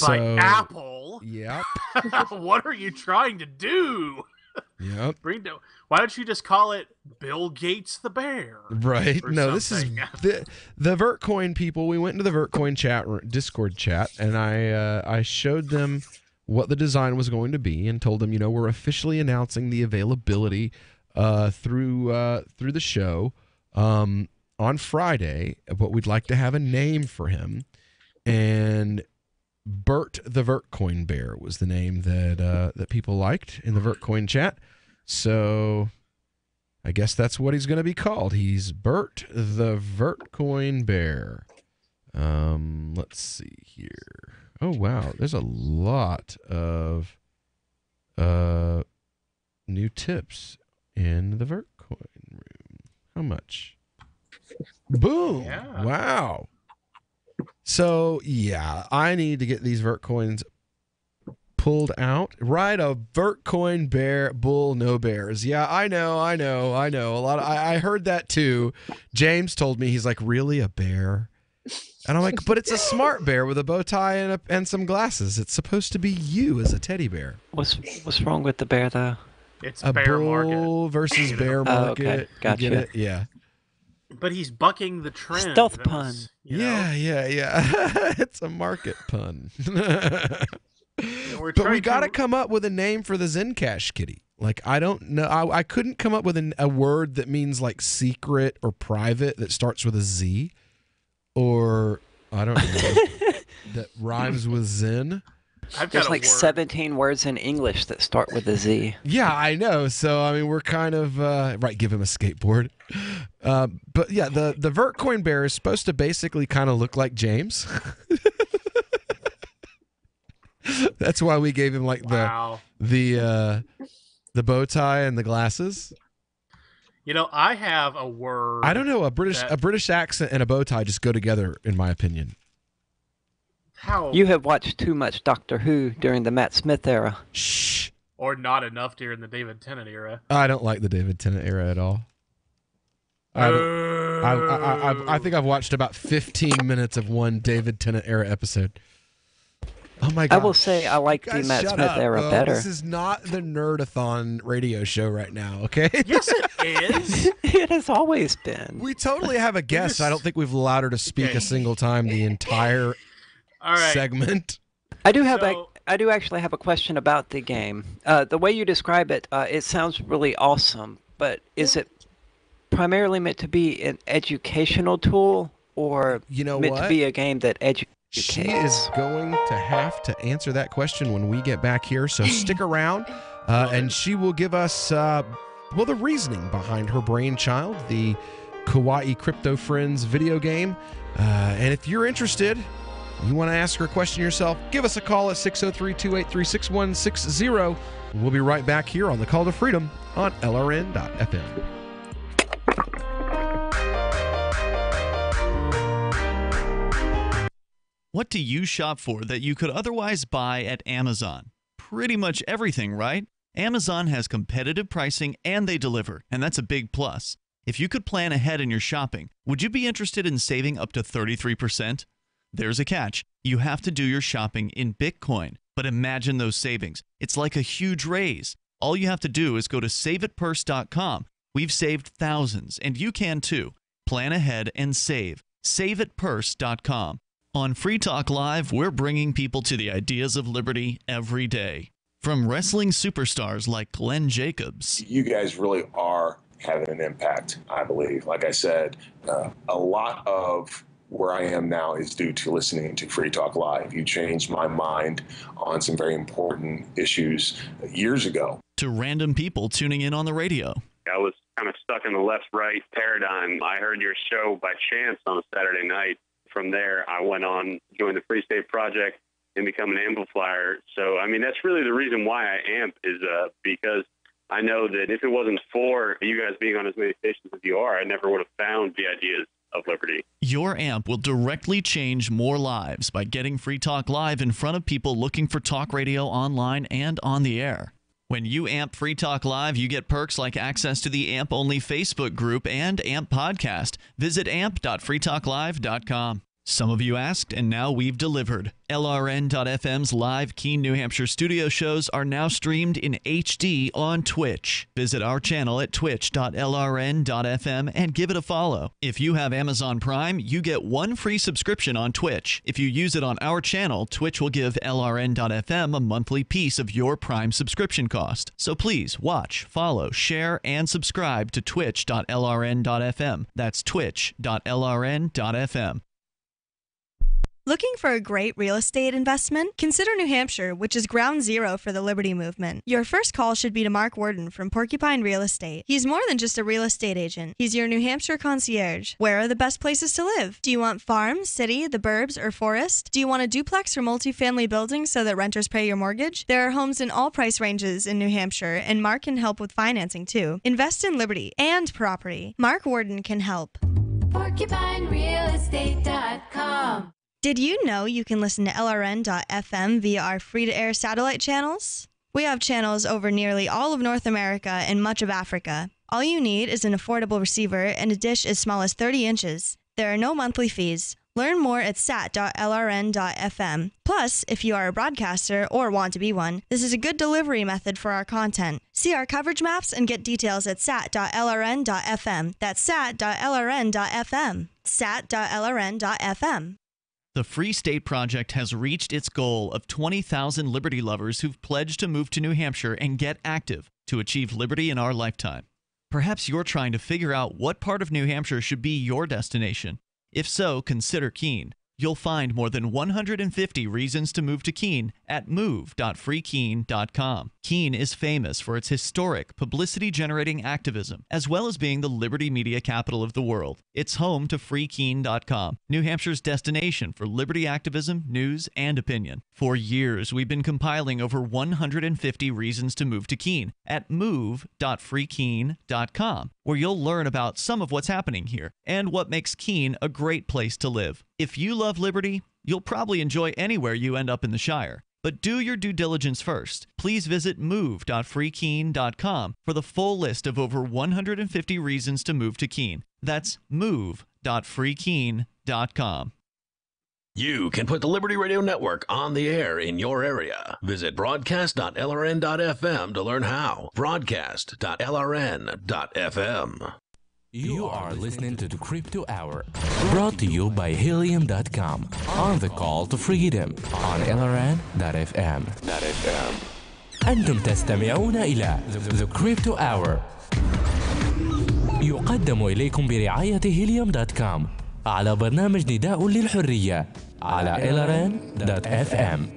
By Apple? Yep. What are you trying to do? Yep. Why don't you just call it Bill Gates the Bear? Right. No, something? This is the Vertcoin people. We went into the Vertcoin Discord chat, and I showed them what the design was going to be and told them, we're officially announcing the availability through the show on Friday, but we'd like to have a name for him. And Bert the Vertcoin Bear was the name that people liked in the Vertcoin chat. So I guess that's what he's going to be called. He's Bert the Vertcoin Bear. Let's see here. Oh, wow. There's a lot of new tips in the Vertcoin room. How much? Boom. Yeah. Wow. So, yeah, I need to get these Vertcoins pulled out. Right, a Vertcoin bear, bull, no bears. Yeah, I know. A lot of, I heard that too. James told me, he's like, really, a bear? And I'm like, but it's a smart bear with a bow tie and some glasses. It's supposed to be you as a teddy bear. What's wrong with the bear though? It's A bear bull market. versus bear market. okay. You Gotcha. get it? Yeah. But he's bucking the trend. Stealth That pun. was, you know, Yeah. It's a market pun. we're But we trying got to to- come up with a name for the Zencash kitty. Like, I don't know. I couldn't come up with a word that means like secret or private that starts with a Z, or I don't know, that rhymes with Zen. I've There's got like 17 words in English that start with a Z. Yeah, I know. So, I mean, we're kind of, right, give him a skateboard. But yeah, the Vertcoin bear is supposed to basically kind of look like James. That's why we gave him like the bow tie and the glasses. You know, I have a word. I don't know, a British accent and a bow tie just go together, in my opinion. How You have watched too much Doctor Who during the Matt Smith era. Shh. or not enough during the David Tennant era. I don't like the David Tennant era at all. I think I've watched about 15 minutes of one David Tennant era episode. Oh my god! I will say I like the Guys, Matt shut Smith up, era bro. better. This is not the Nerdathon radio show right now, okay? Yes, it is. It has always been. We totally have a guest. I don't think we've allowed her to speak a single time the entire All right. segment. I do actually have a question about the game. The way you describe it, it sounds really awesome. But is it primarily meant to be an educational tool, or meant to be a game that educates? She is going to have to answer that question when we get back here, so stick around, and she will give us, the reasoning behind her brainchild, the Kawaii Crypto Friends video game. And if you're interested, you want to ask her a question yourself, give us a call at 603-283-6160. We'll be right back here on the Call to Freedom on LRN.FM. What do you shop for that you could otherwise buy at Amazon? Pretty much everything, right? Amazon has competitive pricing and they deliver, and that's a big plus. If you could plan ahead in your shopping, would you be interested in saving up to 33%? There's a catch. You have to do your shopping in Bitcoin. But imagine those savings. It's like a huge raise. All you have to do is go to saveitpurse.com. We've saved thousands, and you can too. Plan ahead and save. Saveitpurse.com. On Free Talk Live, we're bringing people to the ideas of liberty every day. From wrestling superstars like Glenn Jacobs. You guys really are having an impact, I believe. Like I said, a lot of where I am now is due to listening to Free Talk Live. You changed my mind on some very important issues years ago. To random people tuning in on the radio. I was kind of stuck in the left-right paradigm. I heard your show by chance on a Saturday night. From there, I went on, joined the Free State Project, and become an amplifier. So, I mean, that's really the reason why I amp is because I know that if it wasn't for you guys being on as many stations as you are, I never would have found the ideas of liberty. Your amp will directly change more lives by getting Free Talk Live in front of people looking for talk radio online and on the air. When you amp Free Talk Live, you get perks like access to the AMP-only Facebook group and AMP podcast. Visit amp.freetalklive.com. Some of you asked, and now we've delivered. LRN.FM's live Keene, New Hampshire studio shows are now streamed in HD on Twitch. Visit our channel at twitch.lrn.fm and give it a follow. If you have Amazon Prime, you get one free subscription on Twitch. If you use it on our channel, Twitch will give LRN.FM a monthly piece of your Prime subscription cost. So please watch, follow, share, and subscribe to twitch.lrn.fm. That's twitch.lrn.fm. Looking for a great real estate investment? Consider New Hampshire, which is ground zero for the Liberty Movement. Your first call should be to Mark Worden from Porcupine Real Estate. He's more than just a real estate agent. He's your New Hampshire concierge. Where are the best places to live? Do you want farm, city, the burbs, or forest? Do you want a duplex or multifamily building so that renters pay your mortgage? There are homes in all price ranges in New Hampshire, and Mark can help with financing too. Invest in liberty and property. Mark Worden can help. PorcupineRealEstate.com. Did you know you can listen to LRN.FM via our free-to-air satellite channels? We have channels over nearly all of North America and much of Africa. All you need is an affordable receiver and a dish as small as 30 inches. There are no monthly fees. Learn more at sat.lrn.fm. Plus, if you are a broadcaster or want to be one, this is a good delivery method for our content. See our coverage maps and get details at sat.lrn.fm. That's sat.lrn.fm. sat.lrn.fm. The Free State Project has reached its goal of 20,000 liberty lovers who've pledged to move to New Hampshire and get active to achieve liberty in our lifetime. Perhaps you're trying to figure out what part of New Hampshire should be your destination. If so, consider Keene. You'll find more than 150 reasons to move to Keene at move.freekeene.com. Keene is famous for its historic, publicity-generating activism, as well as being the liberty media capital of the world. It's home to freekeene.com, New Hampshire's destination for liberty activism, news, and opinion. For years, we've been compiling over 150 reasons to move to Keene at move.freekeene.com, where you'll learn about some of what's happening here and what makes Keene a great place to live. If you love liberty, you'll probably enjoy anywhere you end up in the Shire. But do your due diligence first. Please visit move.freekeene.com for the full list of over 150 reasons to move to Keene. That's move.freekeene.com. You can put the Liberty Radio Network on the air in your area. Visit broadcast.lrn.fm to learn how. Broadcast.lrn.fm. You are listening to the Crypto Hour, brought to you by Helium.com, on the call to freedom on LRN.FM. أنتم تستمعون إلى The Crypto Hour. يقدم إليكم برعاية Helium.com على برنامج نداء للحرية على LRN.FM.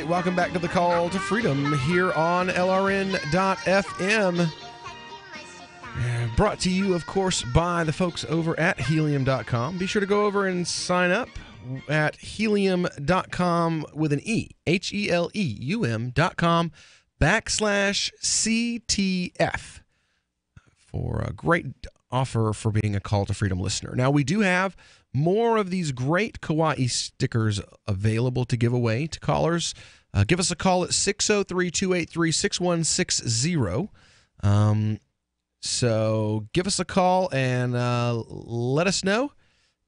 Welcome back to the Call to Freedom here on LRN.FM. Brought to you, of course, by the folks over at Helium.com. Be sure to go over and sign up at Helium.com with an E, HELEUM.com/CTF for a great offer for being a Call to Freedom listener. Now, we do have more of these great Kawaii stickers available to give away to callers. Give us a call at 603-283-6160. So give us a call and let us know.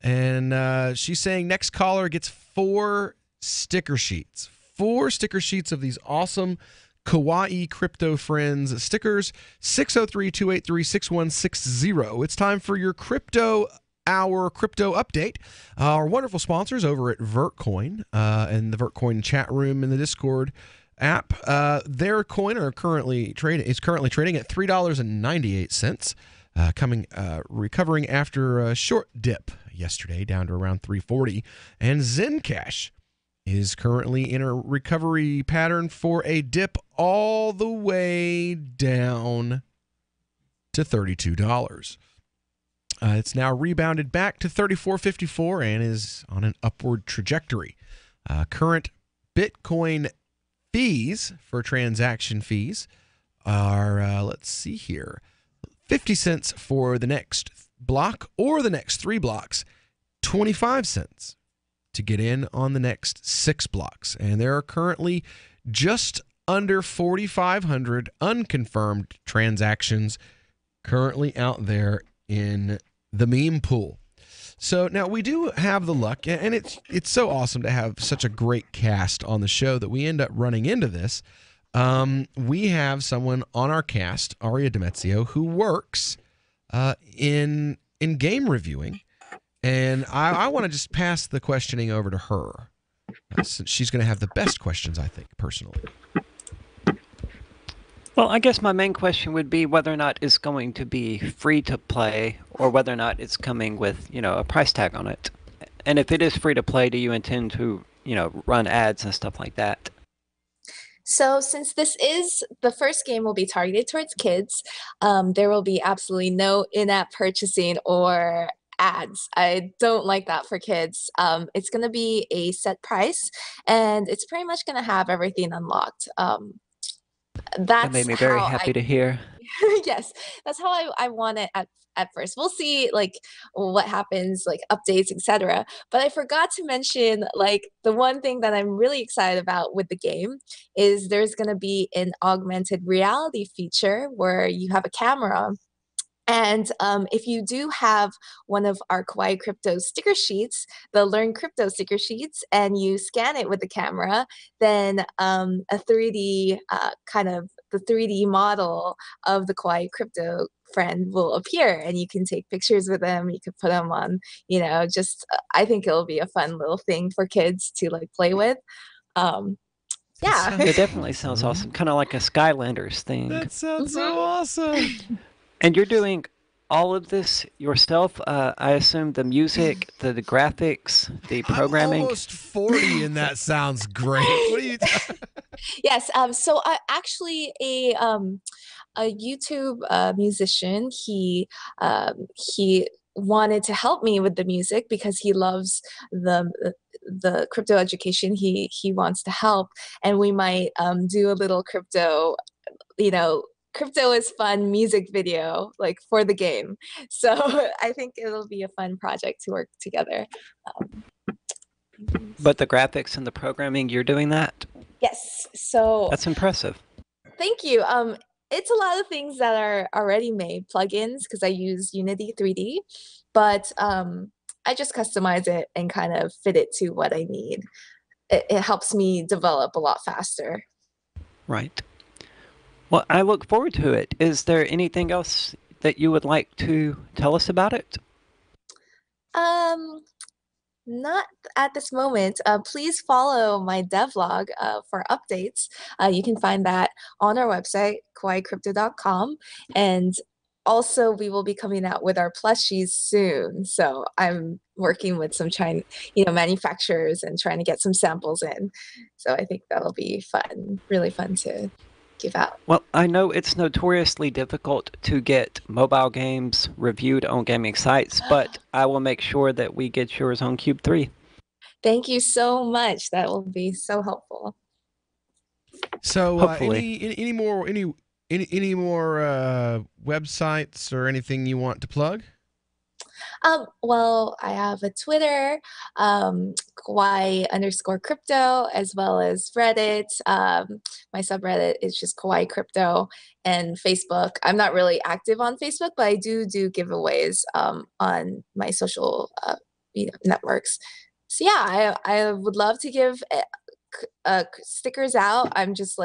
And she's saying next caller gets 4 sticker sheets. 4 sticker sheets of these awesome Kawaii Crypto Friends stickers. 603-283-6160. It's time for your Crypto Hour Crypto Update. Our wonderful sponsors over at Vertcoin and the Vertcoin chat room in the Discord app. Their coin is currently trading at $3.98, recovering after a short dip yesterday down to around 340. And Zencash is currently in a recovery pattern for a dip all the way down to $32. It's now rebounded back to $34.54 and is on an upward trajectory. Current Bitcoin fees for transaction fees are, let's see here, 50 cents for the next block or the next 3 blocks, 25 cents to get in on the next 6 blocks. And there are currently just under 4,500 unconfirmed transactions currently out there in the meme pool. So now we do have the luck, and it's so awesome to have such a great cast on the show that we end up running into this. We have someone on our cast, Aria Demezio, who works in game reviewing, and I want to just pass the questioning over to her, since she's going to have the best questions, I think, personally. Well, I guess my main question would be whether or not it's going to be free to play or whether or not it's coming with, a price tag on it. And if it is free to play, do you intend to, run ads and stuff like that? So since this is the first game will be targeted towards kids, there will be absolutely no in-app purchasing or ads. I don't like that for kids. It's going to be a set price, and it's pretty much going to have everything unlocked. That made me very happy to hear. Yes, that's how I want it at first. We'll see like what happens, like updates, etc. But I forgot to mention like the one thing that I'm really excited about with the game is there's going to be an augmented reality feature where you have a camera. And if you do have one of our Kawaii Crypto sticker sheets, the Learn Crypto sticker sheets, and you scan it with the camera, then a 3D the 3D model of the Kawaii Crypto friend will appear, and you can take pictures with them. You could put them on, just I think it'll be a fun little thing for kids to like play with. Yeah, It definitely sounds awesome, kind of like a Skylanders thing. That sounds so awesome. And you're doing all of this yourself? I assume the music, the graphics, the programming. I'm almost 40 and that sounds great. What are you Yes. So I actually a YouTube musician. He wanted to help me with the music because he loves the crypto education. He wants to help, and we might do a little crypto. Crypto is fun music video like for the game. So I think it'll be a fun project to work together. But the graphics and the programming, you're doing that? Yes. So That's impressive. thank you. It's a lot of things that are already made, plugins, because I use Unity 3D, but I just customize it and kind of fit it to what I need. It helps me develop a lot faster. Right. Well, I look forward to it. Is there anything else that you would like to tell us about it? Not at this moment. Please follow my devlog for updates. You can find that on our website, kawaiicrypto.com. And also, we will be coming out with our plushies soon. So I'm working with some China, manufacturers and trying to get some samples in. So I think that'll be fun, really fun to give out. Well, I know it's notoriously difficult to get mobile games reviewed on gaming sites, but I will make sure that we get yours on Cube 3. Thank you so much. That will be so helpful. So Hopefully. any more websites or anything you want to plug? Well, I have a Twitter, Kawaii_crypto, as well as Reddit. My subreddit is just Kawaii Crypto, and Facebook. I'm not really active on Facebook, but I do giveaways on my social networks. So yeah, I would love to give stickers out. I just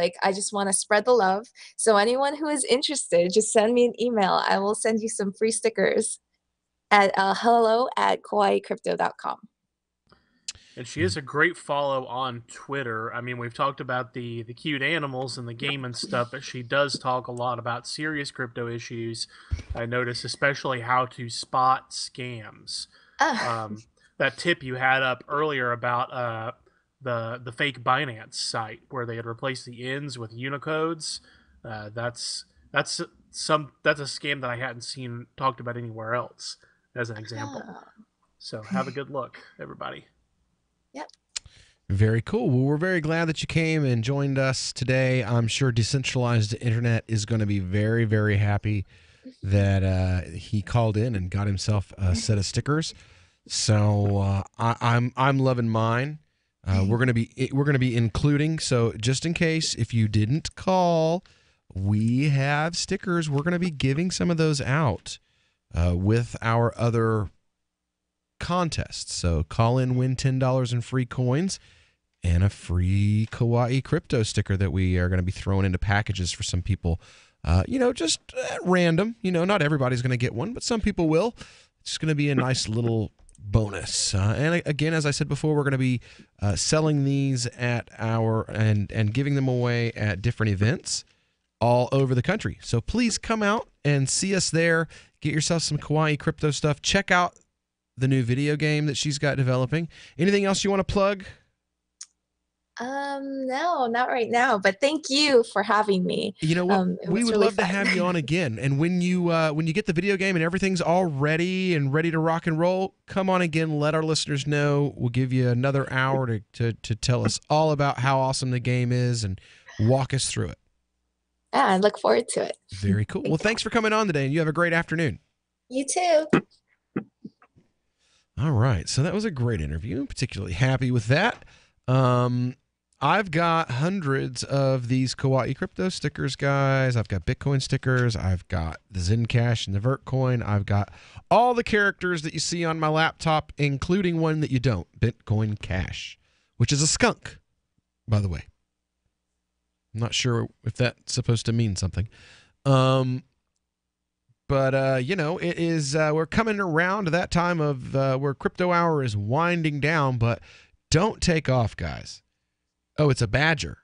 want to spread the love. So anyone who is interested, just send me an email. I will send you some free stickers at hello@kawaiicrypto.com. And she is a great follow on Twitter. I mean, we've talked about the cute animals and the game and stuff, but she does talk a lot about serious crypto issues. I notice especially how to spot scams. That tip you had up earlier about the fake Binance site where they had replaced the ends with Unicodes. That's a scam that I hadn't seen talked about anywhere else, as an example. So have a good look, everybody. Yep. Very cool. Well, we're very glad that you came and joined us today. I'm sure Decentralized Internet is going to be very, very happy that he called in and got himself a set of stickers. So I'm loving mine. We're gonna be including. So just in case if you didn't call, we have stickers. We're gonna be giving some of those out with our other contests. So call in, win $10 in free coins and a free Kawaii Crypto sticker that we are going to be throwing into packages for some people. Just at random. Not everybody's going to get one, but some people will. It's going to be a nice little bonus. And again, as I said before, we're going to be selling these at and giving them away at different events all over the country. So please come out and see us there. Get yourself some Kawaii Crypto stuff. Check out the new video game that she's got developing. Anything else you want to plug? No, not right now, but thank you for having me. You know what? It We was would really love to fun. have you on again. And when you get the video game and everything's all ready and ready to rock and roll, come on again. Let our listeners know. We'll give you another hour to tell us all about how awesome the game is and walk us through it. Yeah, I look forward to it. Very cool. Well, thanks for coming on today, and you have a great afternoon. You too. All right. So that was a great interview. I'm particularly happy with that. I've got hundreds of these Kawaii crypto stickers, guys. I've got Bitcoin stickers. I've got the Zencash and the Vertcoin. I've got all the characters that you see on my laptop, including one that you don't, Bitcoin Cash, which is a skunk, by the way. I'm not sure if that's supposed to mean something. But it is, we're coming around to that time of where Crypto Hour is winding down, but don't take off, guys. Oh, it's a badger.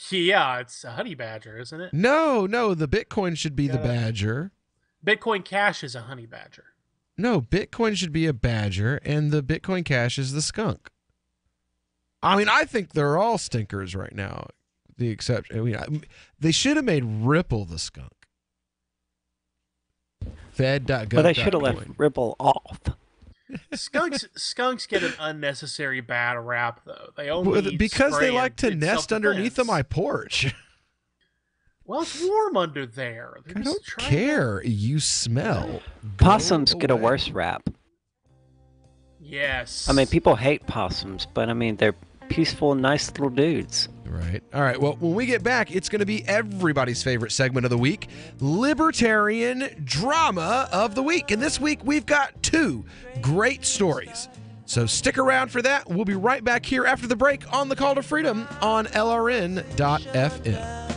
Yeah, it's a honey badger, isn't it? No, the Bitcoin should be the badger. Bitcoin Cash is a honey badger. No, Bitcoin should be a badger, and the Bitcoin Cash is the skunk. I mean, I think they're all stinkers right now. The exception, they should have made Ripple the skunk. Fed.gov. Well, they should have left Ripple off. Skunks get an unnecessary bad rap, though. They only because they like to in nest underneath self-defense. of my porch. Well, it's warm under there. I don't care. You smell. Possums get a worse rap. Yes. I mean, people hate possums, but I mean, they're peaceful, nice little dudes. Right. All right. Well, when we get back, it's going to be everybody's favorite segment of the week, Libertarian Drama of the Week. And this week, we've got two great stories. So stick around for that. We'll be right back here after the break on The Call to Freedom on LRN.FM.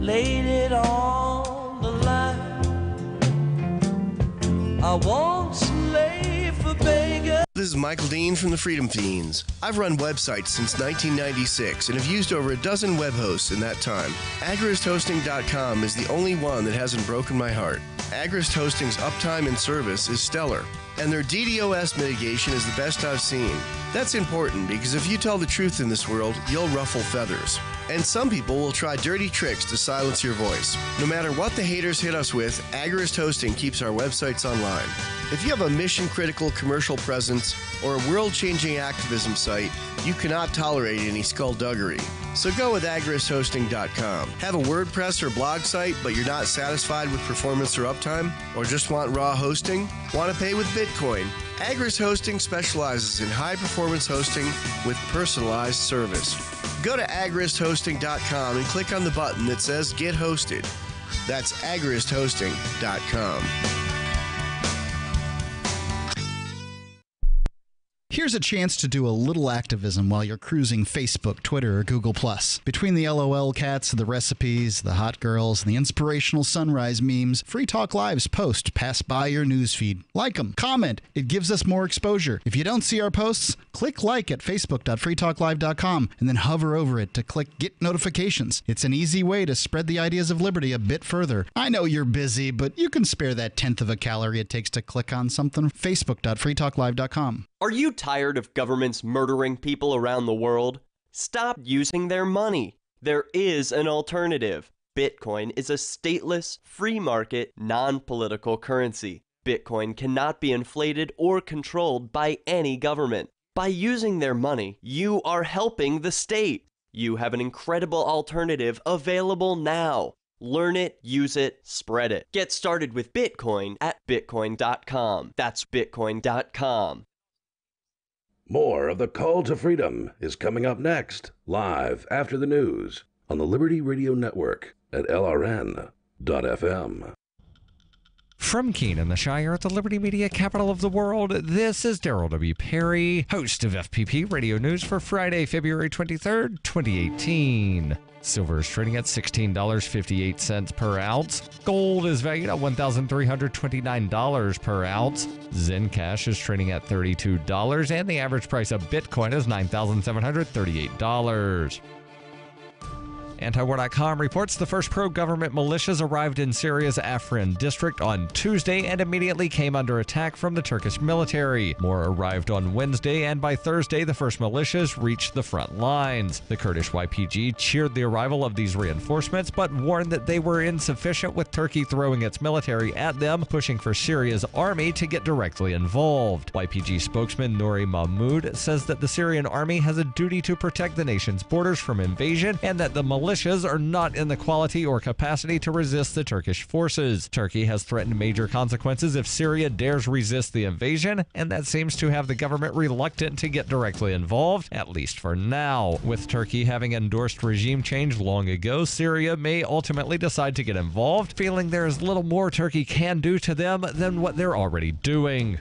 Laid it on the line. I won't slave for beggar. This is Michael Dean from the Freedom Fiends. I've run websites since 1996 and have used over a dozen web hosts in that time. AgristHosting.com is the only one that hasn't broken my heart. Agrist Hosting's uptime and service is stellar, and their DDoS mitigation is the best I've seen. That's important because if you tell the truth in this world, you'll ruffle feathers. And some people will try dirty tricks to silence your voice. No matter what the haters hit us with, Agrist Hosting keeps our websites online. If you have a mission-critical commercial presence or a world-changing activism site, you cannot tolerate any skullduggery. So go with AgristHosting.com. Have a WordPress or blog site, but you're not satisfied with performance or uptime? Or just want raw hosting? Want to pay with Bitcoin? Agrist Hosting specializes in high-performance hosting with personalized service. Go to AgristHosting.com and click on the button that says Get Hosted. That's AgristHosting.com. Here's a chance to do a little activism while you're cruising Facebook, Twitter, or Google+. Between the LOL cats, the recipes, the hot girls, and the inspirational sunrise memes, Free Talk Live's posts pass by your newsfeed. Like them, comment. It gives us more exposure. If you don't see our posts, click like at facebook.freetalklive.com and then hover over it to click Get Notifications. It's an easy way to spread the ideas of liberty a bit further. I know you're busy, but you can spare that 1/10 of a calorie it takes to click on something. Facebook.freetalklive.com. Are you tired of governments murdering people around the world? Stop using their money. There is an alternative. Bitcoin is a stateless, free market, non-political currency. Bitcoin cannot be inflated or controlled by any government. By using their money, you are helping the state. You have an incredible alternative available now. Learn it, use it, spread it. Get started with Bitcoin at Bitcoin.com. That's Bitcoin.com. More of the Call to Freedom is coming up next, live after the news on the Liberty Radio Network at LRN.FM. From Keene, the Shire, at the Liberty Media capital of the world, this is Daryl W. Perry, host of FPP Radio News for Friday, February 23rd, 2018. Silver is trading at $16.58 per ounce. Gold is valued at $1,329 per ounce. Zencash is trading at $32, and the average price of Bitcoin is $9,738. Antiwar.com reports the first pro-government militias arrived in Syria's Afrin district on Tuesday and immediately came under attack from the Turkish military. More arrived on Wednesday, and by Thursday, the first militias reached the front lines. The Kurdish YPG cheered the arrival of these reinforcements, but warned that they were insufficient, with Turkey throwing its military at them, pushing for Syria's army to get directly involved. YPG spokesman Nouri Mahmoud says that the Syrian army has a duty to protect the nation's borders from invasion, and that the militias are not in the quality or capacity to resist the Turkish forces. Turkey has threatened major consequences if Syria dares resist the invasion, and that seems to have the government reluctant to get directly involved, at least for now. With Turkey having endorsed regime change long ago, Syria may ultimately decide to get involved, feeling there is little more Turkey can do to them than what they're already doing.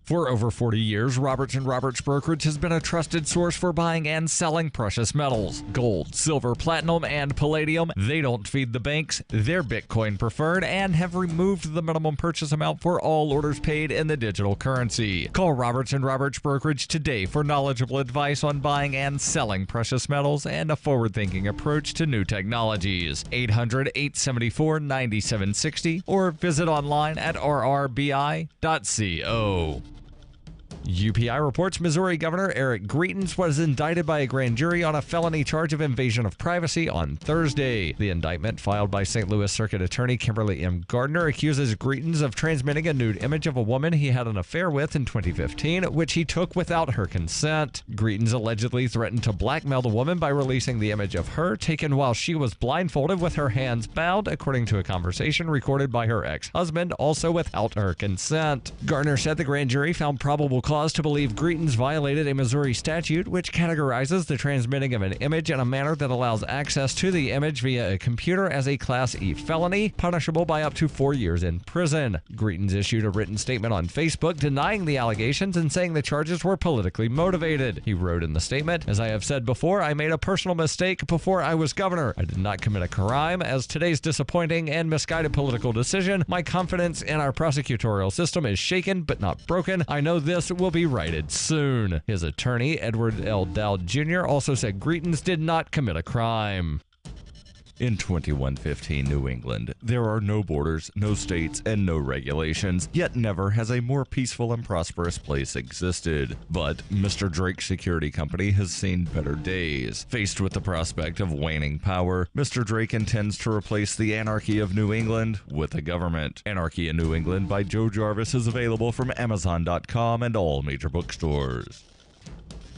For over 40 years, Roberts & Roberts Brokerage has been a trusted source for buying and selling precious metals. Gold, silver, platinum, and palladium. They don't feed the banks. They're Bitcoin preferred and have removed the minimum purchase amount for all orders paid in the digital currency. Call Roberts & Roberts Brokerage today for knowledgeable advice on buying and selling precious metals and a forward-thinking approach to new technologies. 800-874-9760 or visit online at rrbi.co. UPI reports Missouri Governor Eric Greitens was indicted by a grand jury on a felony charge of invasion of privacy on Thursday. The indictment, filed by St. Louis Circuit Attorney Kimberly M. Gardner, accuses Greitens of transmitting a nude image of a woman he had an affair with in 2015, which he took without her consent. Greitens allegedly threatened to blackmail the woman by releasing the image of her taken while she was blindfolded with her hands bound, according to a conversation recorded by her ex-husband, also without her consent. Gardner said the grand jury found probable cause to believe Greitens violated a Missouri statute which categorizes the transmitting of an image in a manner that allows access to the image via a computer as a Class E felony, punishable by up to 4 years in prison. Greitens issued a written statement on Facebook denying the allegations and saying the charges were politically motivated. He wrote in the statement, "As I have said before, I made a personal mistake before I was governor. I did not commit a crime. As today's disappointing and misguided political decision, my confidence in our prosecutorial system is shaken but not broken. I know this will be righted soon." His attorney, Edward L. Dowd Jr., also said Greitens did not commit a crime. In 2115 New England, there are no borders, no states, and no regulations, yet never has a more peaceful and prosperous place existed. But Mr. Drake's security company has seen better days. Faced with the prospect of waning power, Mr. Drake intends to replace the anarchy of New England with a government. Anarchy in New England by Joe Jarvis is available from Amazon.com and all major bookstores.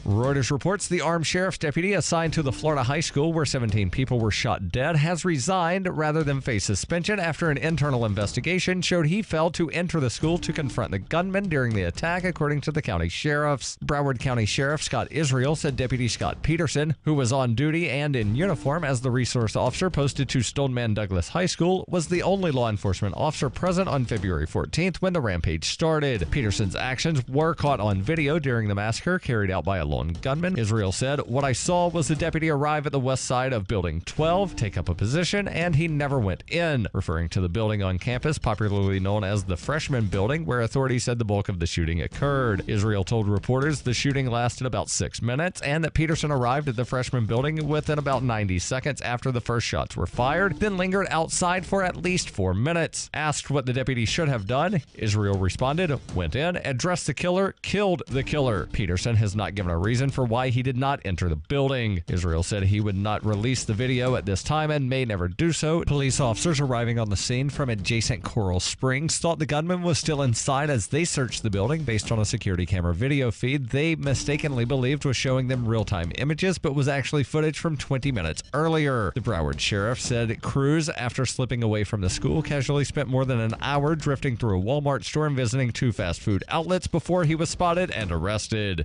Reuters reports the armed sheriff's deputy assigned to the Florida high school where 17 people were shot dead has resigned rather than face suspension after an internal investigation showed he failed to enter the school to confront the gunman during the attack, according to the county sheriffs. Broward County Sheriff Scott Israel said Deputy Scott Peterson, who was on duty and in uniform as the resource officer posted to Stoneman Douglas High School, was the only law enforcement officer present on February 14th when the rampage started. Peterson's actions were caught on video during the massacre carried out by a lone gunman. Israel said, "What I saw was the deputy arrive at the west side of Building 12, take up a position, and he never went in," referring to the building on campus popularly known as the Freshman Building, where authorities said the bulk of the shooting occurred. Israel told reporters the shooting lasted about 6 minutes and that Peterson arrived at the Freshman Building within about 90 seconds after the first shots were fired, then lingered outside for at least 4 minutes. Asked what the deputy should have done, Israel responded, "Went in, addressed the killer, killed the killer." Peterson has not given a reason for why he did not enter the building. Israel said he would not release the video at this time and may never do so. Police officers arriving on the scene from adjacent Coral Springs thought the gunman was still inside as they searched the building based on a security camera video feed they mistakenly believed was showing them real-time images, but was actually footage from 20 minutes earlier. The Broward sheriff said crews, after slipping away from the school, casually spent more than an hour drifting through a Walmart store and visiting 2 fast food outlets before he was spotted and arrested.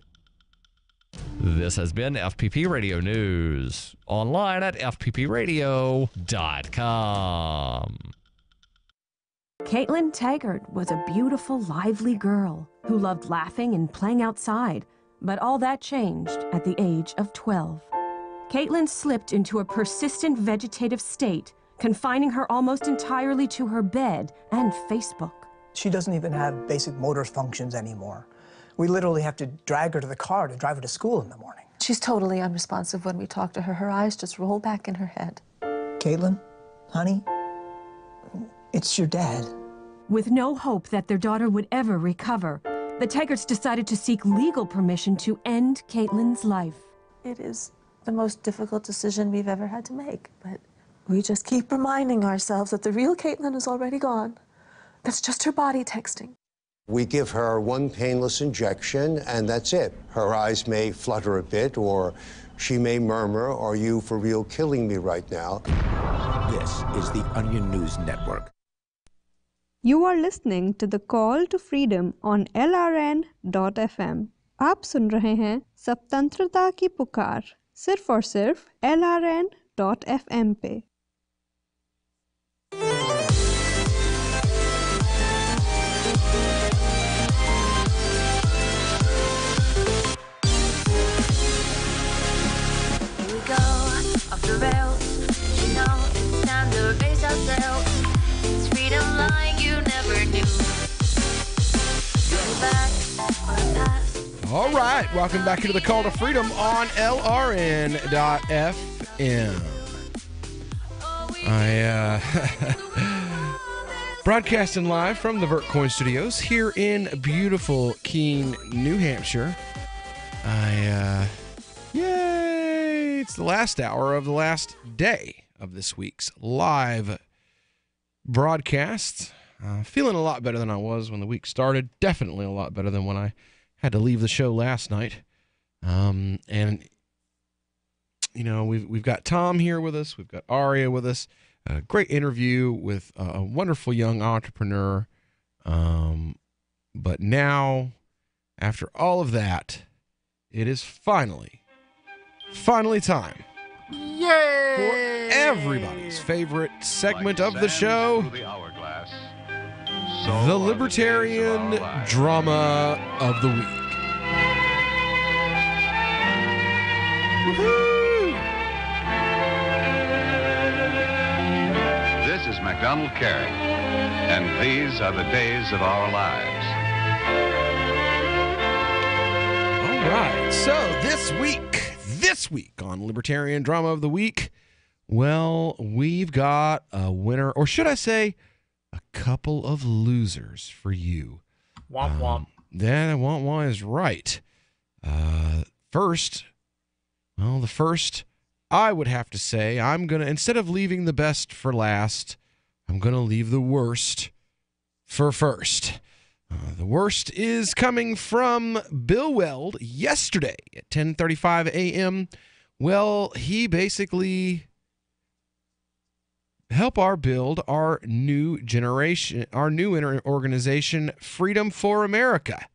This has been FPP Radio News, online at fppradio.com. Caitlin Taggart was a beautiful, lively girl who loved laughing and playing outside, but all that changed at the age of 12. Caitlin slipped into a persistent vegetative state, confining her almost entirely to her bed and Facebook. She doesn't even have basic motor functions anymore. We literally have to drag her to the car to drive her to school in the morning. She's totally unresponsive when we talk to her. Her eyes just roll back in her head. Caitlin, honey, it's your dad. With no hope that their daughter would ever recover, the Taggarts decided to seek legal permission to end Caitlin's life. It is the most difficult decision we've ever had to make, but we just keep reminding ourselves that the real Caitlin is already gone. That's just her body texting. We give her one painless injection, and that's it. Her eyes may flutter a bit, or she may murmur, "Are you for real killing me right now?" This is the Onion News Network. You are listening to the Call to Freedom on LRN.FM. आप सुन रहे हैं स्वतंत्रता की पुकार सिर्फ और सिर्फ LRN.FM पे। Here we go, off the rails. You know, it's time to raise ourselves. It's freedom like you never knew. Go back or past. All right, welcome back into the Call to Freedom on LRN.FM. Broadcasting live from the Vertcoin Studios here in beautiful Keene, New Hampshire. Yay! It's the last hour of the last day of this week's live broadcast. Feeling a lot better than I was when the week started. Definitely a lot better than when I had to leave the show last night. And, you know, we've got Tom here with us. We've got Aria with us. A great interview with a wonderful young entrepreneur. But now, after all of that, it is finally time. Yay! For everybody's favorite segment of the show, the Libertarian Drama of the Week. Woo-hoo! This is MacDonald Carey, and these are the days of our lives. All right, so this week on Libertarian Drama of the Week, well, we've got a winner, or should I say, a couple of losers for you. Womp womp. That womp womp is right. The first, I would have to say, I'm going to, instead of leaving the best for last, I'm going to leave the worst for first. The worst is coming from Bill Weld yesterday at 10:35 a.m. Well, he basically help build our new generation, our new organization, Freedom for America,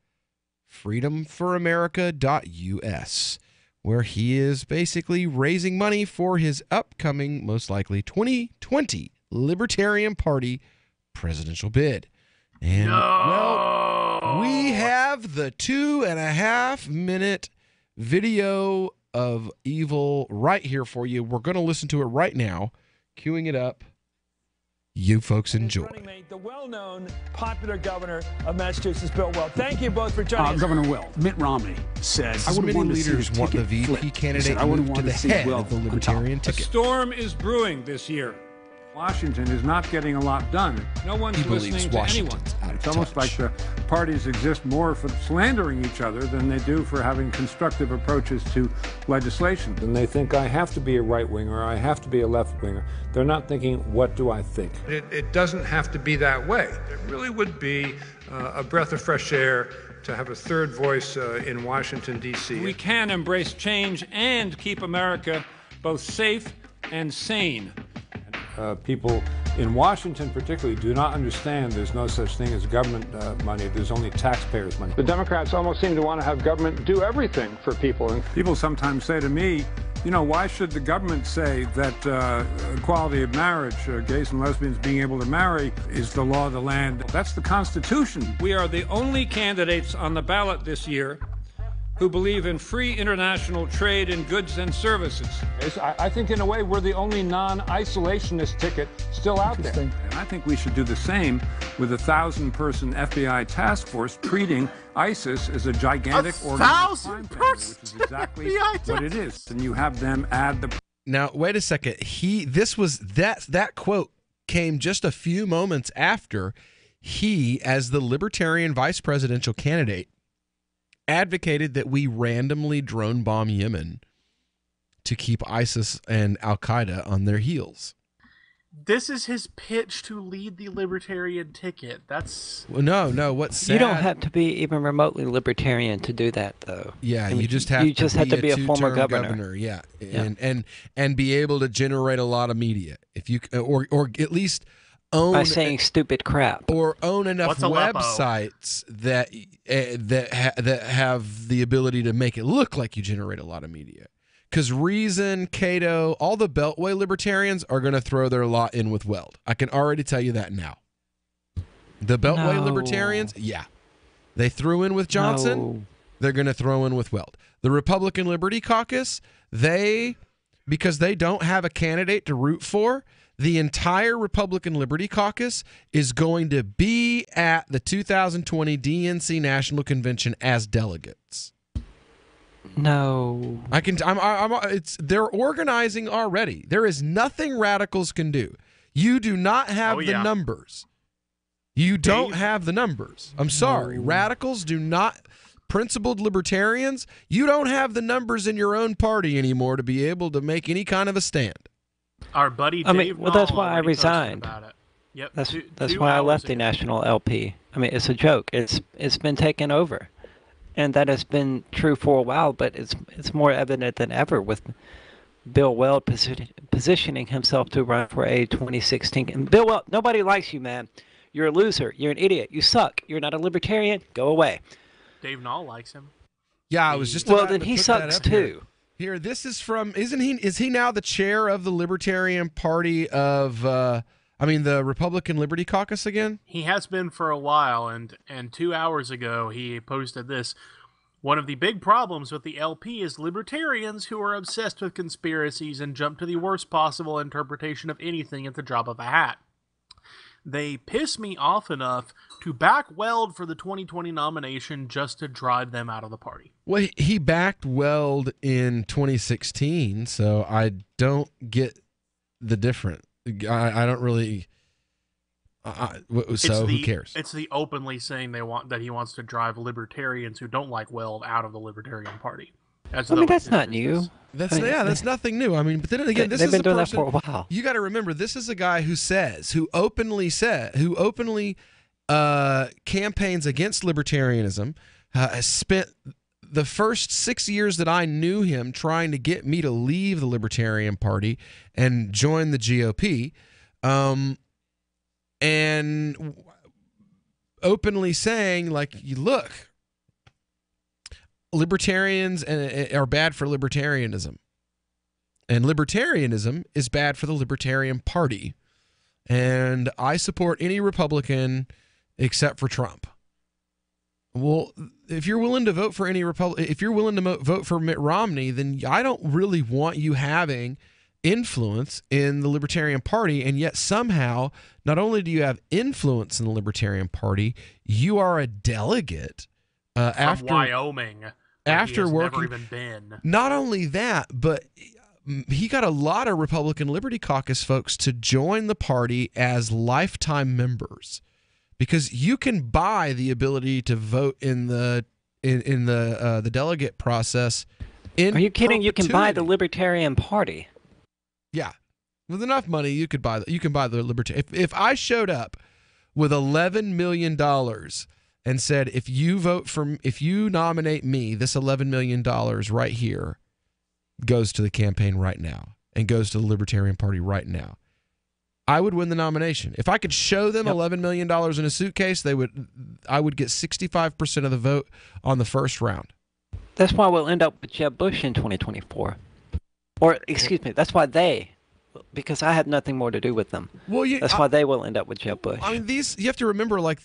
freedomforamerica.us, where he is basically raising money for his upcoming, most likely 2020 Libertarian Party presidential bid. And, well, we have the 2.5-minute video of evil right here for you. We're going to listen to it right now. Queuing it up. You folks enjoy. The well-known popular governor of Massachusetts, Bill Weld. Thank you both for joining us. Governor Weld, Mitt Romney said, as many leaders want the VP candidate moved to the head of the Libertarian ticket. A storm is brewing this year. Washington is not getting a lot done. No one's listening to anyone. It's almost like the parties exist more for slandering each other than they do for having constructive approaches to legislation. And they think I have to be a right-winger or I have to be a left-winger. They're not thinking, what do I think? It doesn't have to be that way. It really would be a breath of fresh air to have a third voice in Washington, D.C. We can embrace change and keep America both safe and sane. People in Washington particularly do not understand there's no such thing as government money. There's only taxpayers' money. The Democrats almost seem to want to have government do everything for people. And people sometimes say to me, you know, why should the government say that equality of marriage, gays and lesbians being able to marry, is the law of the land? That's the Constitution. We are the only candidates on the ballot this year who believe in free international trade in goods and services. I think in a way we're the only non-isolationist ticket still out there. And I think we should do the same with a 1,000-person FBI task force treating ISIS as a gigantic organized crime family, which is exactly what it is. And you have them add the... Now, wait a second. That quote came just a few moments after he, as the Libertarian vice presidential candidate, advocated that we randomly drone bomb Yemen to keep ISIS and Al-Qaeda on their heels. This is his pitch to lead the libertarian ticket. That's... Well, no. What's sad... You don't have to be even remotely libertarian to do that, though. Yeah, I mean, you just have to be a former governor. Yeah, and be able to generate a lot of media. If you or at least own by saying stupid crap, or own enough websites that have the ability to make it look like you generate a lot of media. Because Reason, Cato, all the Beltway libertarians are going to throw their lot in with Weld. I can already tell you that now. The Beltway libertarians, yeah. They threw in with Johnson. No. They're going to throw in with Weld. The Republican Liberty Caucus, because they don't have a candidate to root for, the entire Republican Liberty Caucus is going to be at the 2020 DNC National Convention as delegates. No, they're organizing already. There is nothing radicals can do. You do not have the numbers. You don't have the numbers. I'm sorry. Radicals do not, principled libertarians, you don't have the numbers in your own party anymore to be able to make any kind of a stand. Our buddy Dave that's why I resigned. Yep. That's why I left the National LP. I mean, it's a joke. It's been taken over. And that has been true for a while, but it's more evident than ever with Bill Weld positioning himself to run for a 2016. And Bill Weld, nobody likes you, man. You're a loser. You're an idiot. You suck. You're not a libertarian. Go away. Dave Nall likes him. Yeah, I was just well. Then he sucks too. Here, this is from. Isn't he? Is he now the chair of the Libertarian Party of? The Republican Liberty Caucus again? He has been for a while, and 2 hours ago he posted this. One of the big problems with the LP is libertarians who are obsessed with conspiracies and jump to the worst possible interpretation of anything at the drop of a hat. They piss me off enough to back Weld for the 2020 nomination just to drive them out of the party. Well, he backed Weld in 2016, so I don't get the difference. I don't really. Who cares? It's the openly saying that he wants to drive libertarians who don't like Weld out of the Libertarian Party. That's not new. That's nothing new. I mean, but then again, they've been doing that for a while. You got to remember, this is a guy who openly campaigns against libertarianism. Has spent the first 6 years that I knew him trying to get me to leave the Libertarian Party and join the GOP, and openly saying, like, look, libertarians are bad for libertarianism, and libertarianism is bad for the Libertarian Party, and I support any Republican except for Trump. Well, if you're willing to vote for any if you're willing to vote for Mitt Romney, then I don't really want you having influence in the Libertarian Party, and yet somehow, not only do you have influence in the Libertarian Party, you are a delegate from Wyoming. After working, never even been. Not only that, but he got a lot of Republican Liberty Caucus folks to join the party as lifetime members, because you can buy the ability to vote in the delegate process. Are you kidding? You can buy the Libertarian Party. Yeah, with enough money, you can buy the Libertarian. If I showed up with $11 million and said, if you nominate me, this $11 million right here goes to the campaign right now and goes to the Libertarian Party right now, I would win the nomination. If I could show them $11 million in a suitcase, I would get 65% of the vote on the first round. That's why we'll end up with Jeb Bush in 2024. Or, excuse me, that's why they because I had nothing more to do with them. Well, that's why they will end up with Jeb Bush. I mean, you have to remember, like,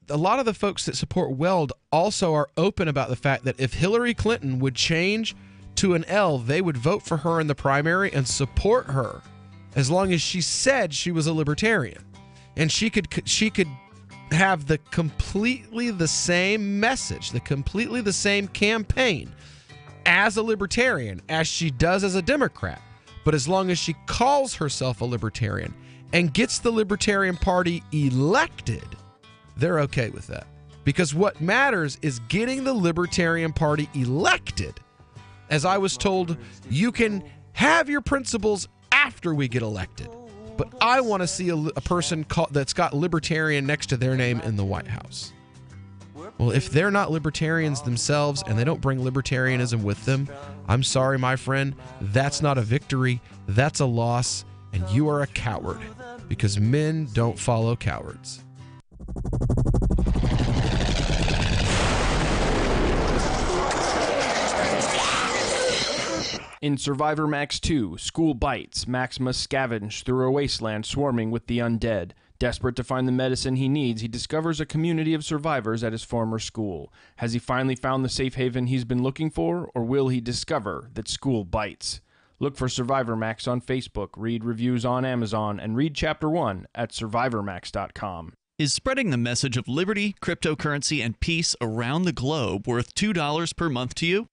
a lot of the folks that support Weld also are open about the fact that if Hillary Clinton would change to an L, they would vote for her in the primary and support her as long as she said she was a libertarian. And she could have completely the same message, completely the same campaign as a libertarian as she does as a Democrat. But as long as she calls herself a libertarian and gets the Libertarian Party elected, they're okay with that. Because what matters is getting the Libertarian Party elected. As I was told, you can have your principles after we get elected. But I want to see a person that's got libertarian next to their name in the White House. Well, if they're not libertarians themselves and they don't bring libertarianism with them, I'm sorry, my friend, that's not a victory, that's a loss, and you are a coward, because men don't follow cowards. In Survivor Max 2, School Bites, Max must scavenge through a wasteland swarming with the undead. Desperate to find the medicine he needs, he discovers a community of survivors at his former school. Has he finally found the safe haven he's been looking for, or will he discover that school bites? Look for Survivor Max on Facebook, read reviews on Amazon, and read Chapter 1 at SurvivorMax.com. Is spreading the message of liberty, cryptocurrency, and peace around the globe worth $2 per month to you?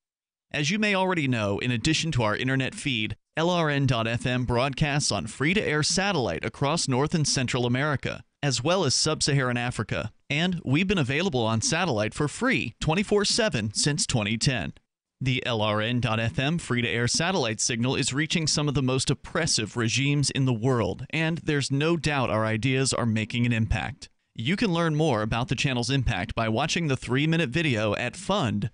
As you may already know, in addition to our internet feed, LRN.FM broadcasts on free-to-air satellite across North and Central America, as well as Sub-Saharan Africa. And we've been available on satellite for free 24/7 since 2010. The LRN.FM free-to-air satellite signal is reaching some of the most oppressive regimes in the world, and there's no doubt our ideas are making an impact. You can learn more about the channel's impact by watching the 3-minute video at fund.lrn.fm.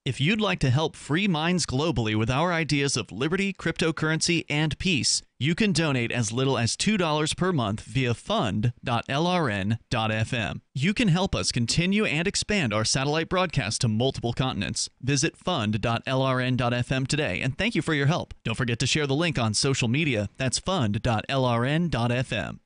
If you'd like to help free minds globally with our ideas of liberty, cryptocurrency, and peace, you can donate as little as $2 per month via fund.lrn.fm. You can help us continue and expand our satellite broadcast to multiple continents. Visit fund.lrn.fm today, and thank you for your help. Don't forget to share the link on social media. That's fund.lrn.fm.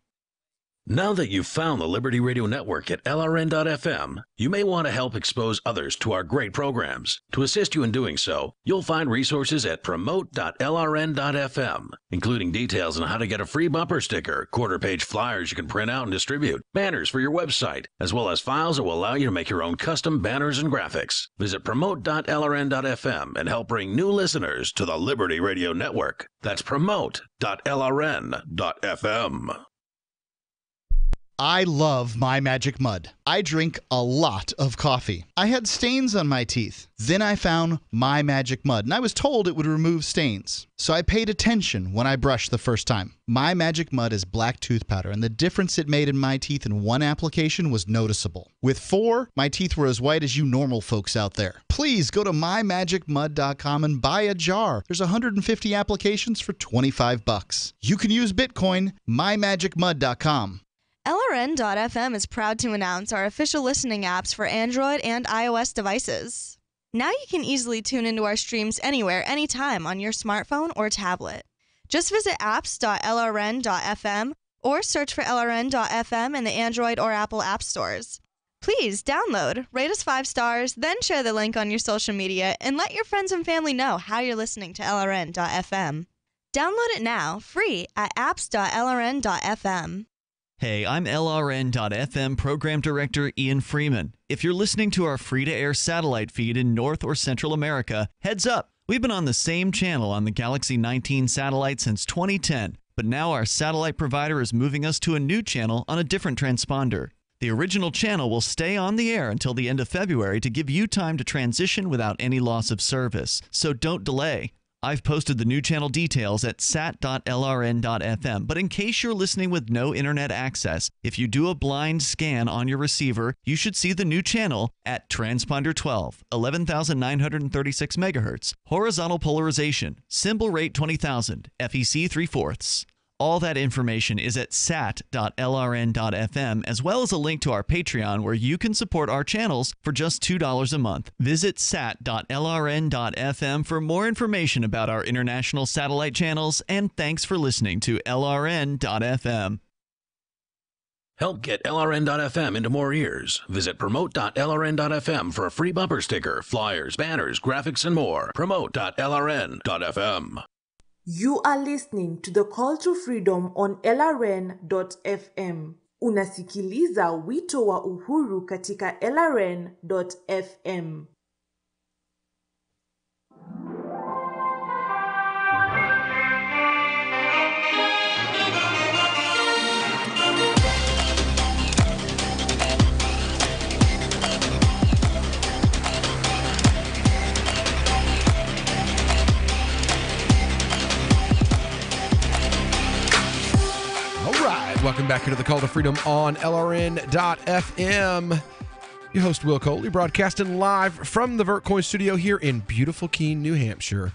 Now that you've found the Liberty Radio Network at LRN.FM, you may want to help expose others to our great programs. To assist you in doing so, you'll find resources at promote.lrn.fm, including details on how to get a free bumper sticker, quarter-page flyers you can print out and distribute, banners for your website, as well as files that will allow you to make your own custom banners and graphics. Visit promote.lrn.fm and help bring new listeners to the Liberty Radio Network. That's promote.lrn.fm. I love My Magic Mud. I drink a lot of coffee. I had stains on my teeth. Then I found My Magic Mud, and I was told it would remove stains. So I paid attention when I brushed the first time. My Magic Mud is black tooth powder, and the difference it made in my teeth in one application was noticeable. With 4, my teeth were as white as you normal folks out there. Please go to mymagicmud.com and buy a jar. There's 150 applications for $25. You can use Bitcoin, mymagicmud.com. LRN.FM is proud to announce our official listening apps for Android and iOS devices. Now you can easily tune into our streams anywhere, anytime on your smartphone or tablet. Just visit apps.lrn.fm or search for LRN.FM in the Android or Apple app stores. Please download, rate us 5 stars, then share the link on your social media and let your friends and family know how you're listening to LRN.FM. Download it now, free at apps.lrn.fm. Hey, I'm LRN.FM Program Director Ian Freeman. If you're listening to our free-to-air satellite feed in North or Central America, heads up! We've been on the same channel on the Galaxy 19 satellite since 2010, but now our satellite provider is moving us to a new channel on a different transponder. The original channel will stay on the air until the end of February to give you time to transition without any loss of service, so don't delay. I've posted the new channel details at sat.lrn.fm, but in case you're listening with no internet access, if you do a blind scan on your receiver, you should see the new channel at transponder 12, 11,936 MHz, horizontal polarization, symbol rate 20,000, FEC 3/4. All that information is at sat.lrn.fm, as well as a link to our Patreon where you can support our channels for just $2 a month. Visit sat.lrn.fm for more information about our international satellite channels, and thanks for listening to LRN.fm. Help get LRN.FM into more ears. Visit promote.lrn.fm for a free bumper sticker, flyers, banners, graphics, and more. Promote.lrn.fm. You are listening to The Call to Freedom on LRN.fm. Unasikiliza wito wa uhuru katika LRN.fm. Welcome back into the Call to Freedom on LRN.FM. Your host, Will Coley, broadcasting live from the VertCoin studio here in beautiful Keene, New Hampshire.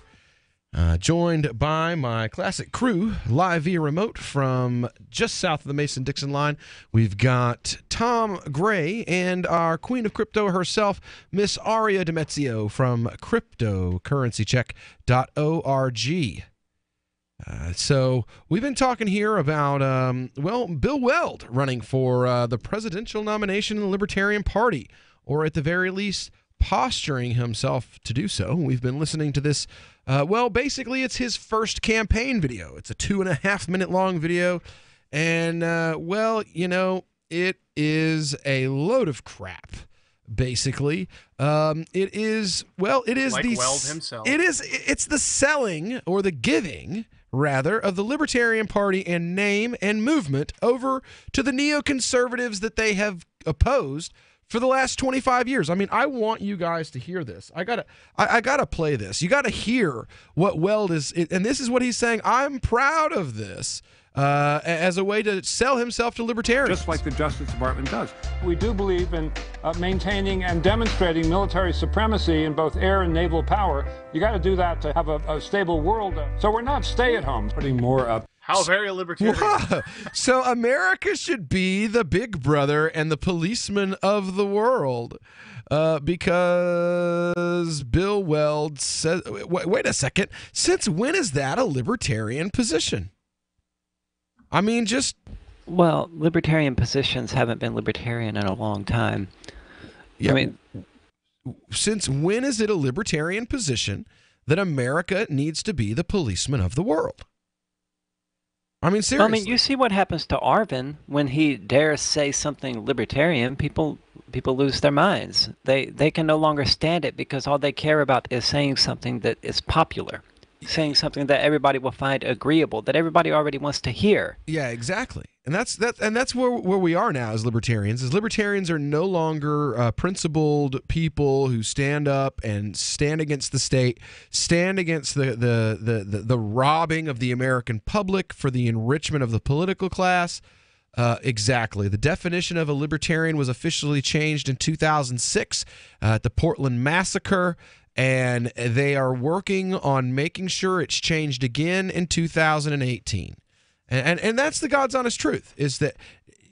Joined by my classic crew, live via remote from just south of the Mason-Dixon line. We've got Tom Gray and our queen of crypto herself, Miss Aria Demezio from cryptocurrencycheck.org. So we've been talking here about, Bill Weld running for the presidential nomination in the Libertarian Party, or at the very least, posturing himself to do so. We've been listening to this. Basically, it's his first campaign video. It's a 2.5 minute long video. And, it is a load of crap. Basically, it is like Weld himself. It's the selling, or the giving rather, of the Libertarian Party and name and movement over to the neoconservatives that they have opposed for the last 25 years. I mean, I want you guys to hear this. I gotta play this. You gotta hear what Weld is, and this is what he's saying. I'm proud of this. As a way to sell himself to libertarians. Just like the Justice Department does. We do believe in maintaining and demonstrating military supremacy in both air and naval power. You got to do that to have a stable world. So we're not stay-at-home. Putting more up. How very libertarian. So America should be the big brother and the policeman of the world. Because Bill Weld says, wait a second, since when is that a libertarian position? I mean, Well, libertarian positions haven't been libertarian in a long time. Yeah, I mean, since when is it a libertarian position that America needs to be the policeman of the world? I mean, seriously. I mean, you see what happens to Arvin when he dares say something libertarian. People lose their minds. They can no longer stand it because all they care about is saying something that is popular. Saying something that everybody will find agreeable, that everybody already wants to hear. Yeah, exactly. And that's where we are now as libertarians. As libertarians are no longer principled people who stand up and stand against the state, stand against the robbing of the American public for the enrichment of the political class. Exactly. The definition of a libertarian was officially changed in 2006 at the Portland Massacre. And they are working on making sure it's changed again in 2018. And that's the God's honest truth, is that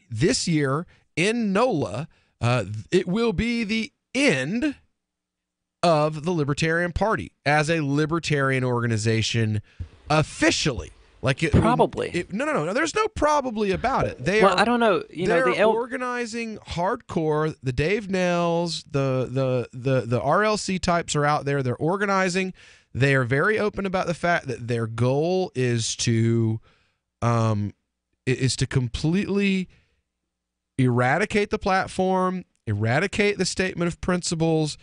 this year in NOLA, it will be the end of the Libertarian Party as a libertarian organization officially. Probably. No. There's no probably about it. I don't know. They're organizing hardcore. The Dave Nels, the RLC types are out there. They're organizing. They are very open about the fact that their goal is to completely eradicate the platform, eradicate the statement of principles,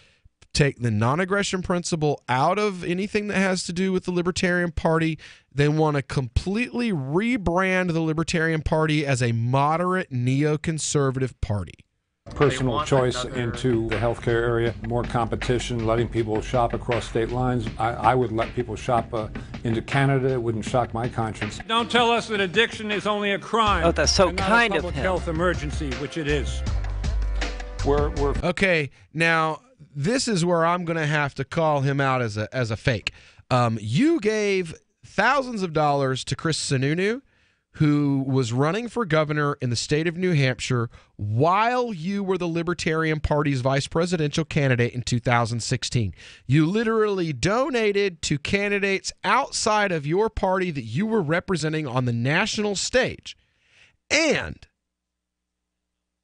take the non-aggression principle out of anything that has to do with the Libertarian Party. They want to completely rebrand the Libertarian Party as a moderate neoconservative party. Personal choice into the healthcare area, more competition, letting people shop across state lines. I would let people shop into Canada. It wouldn't shock my conscience. Don't tell us that addiction is only a crime. Oh, that's so and not kind a of public him. health emergency, which it is. Okay, now this is where I'm going to have to call him out as a fake. You gave thousands of dollars to Chris Sununu, who was running for governor in the state of New Hampshire while you were the Libertarian Party's vice presidential candidate in 2016. You literally donated to candidates outside of your party that you were representing on the national stage. And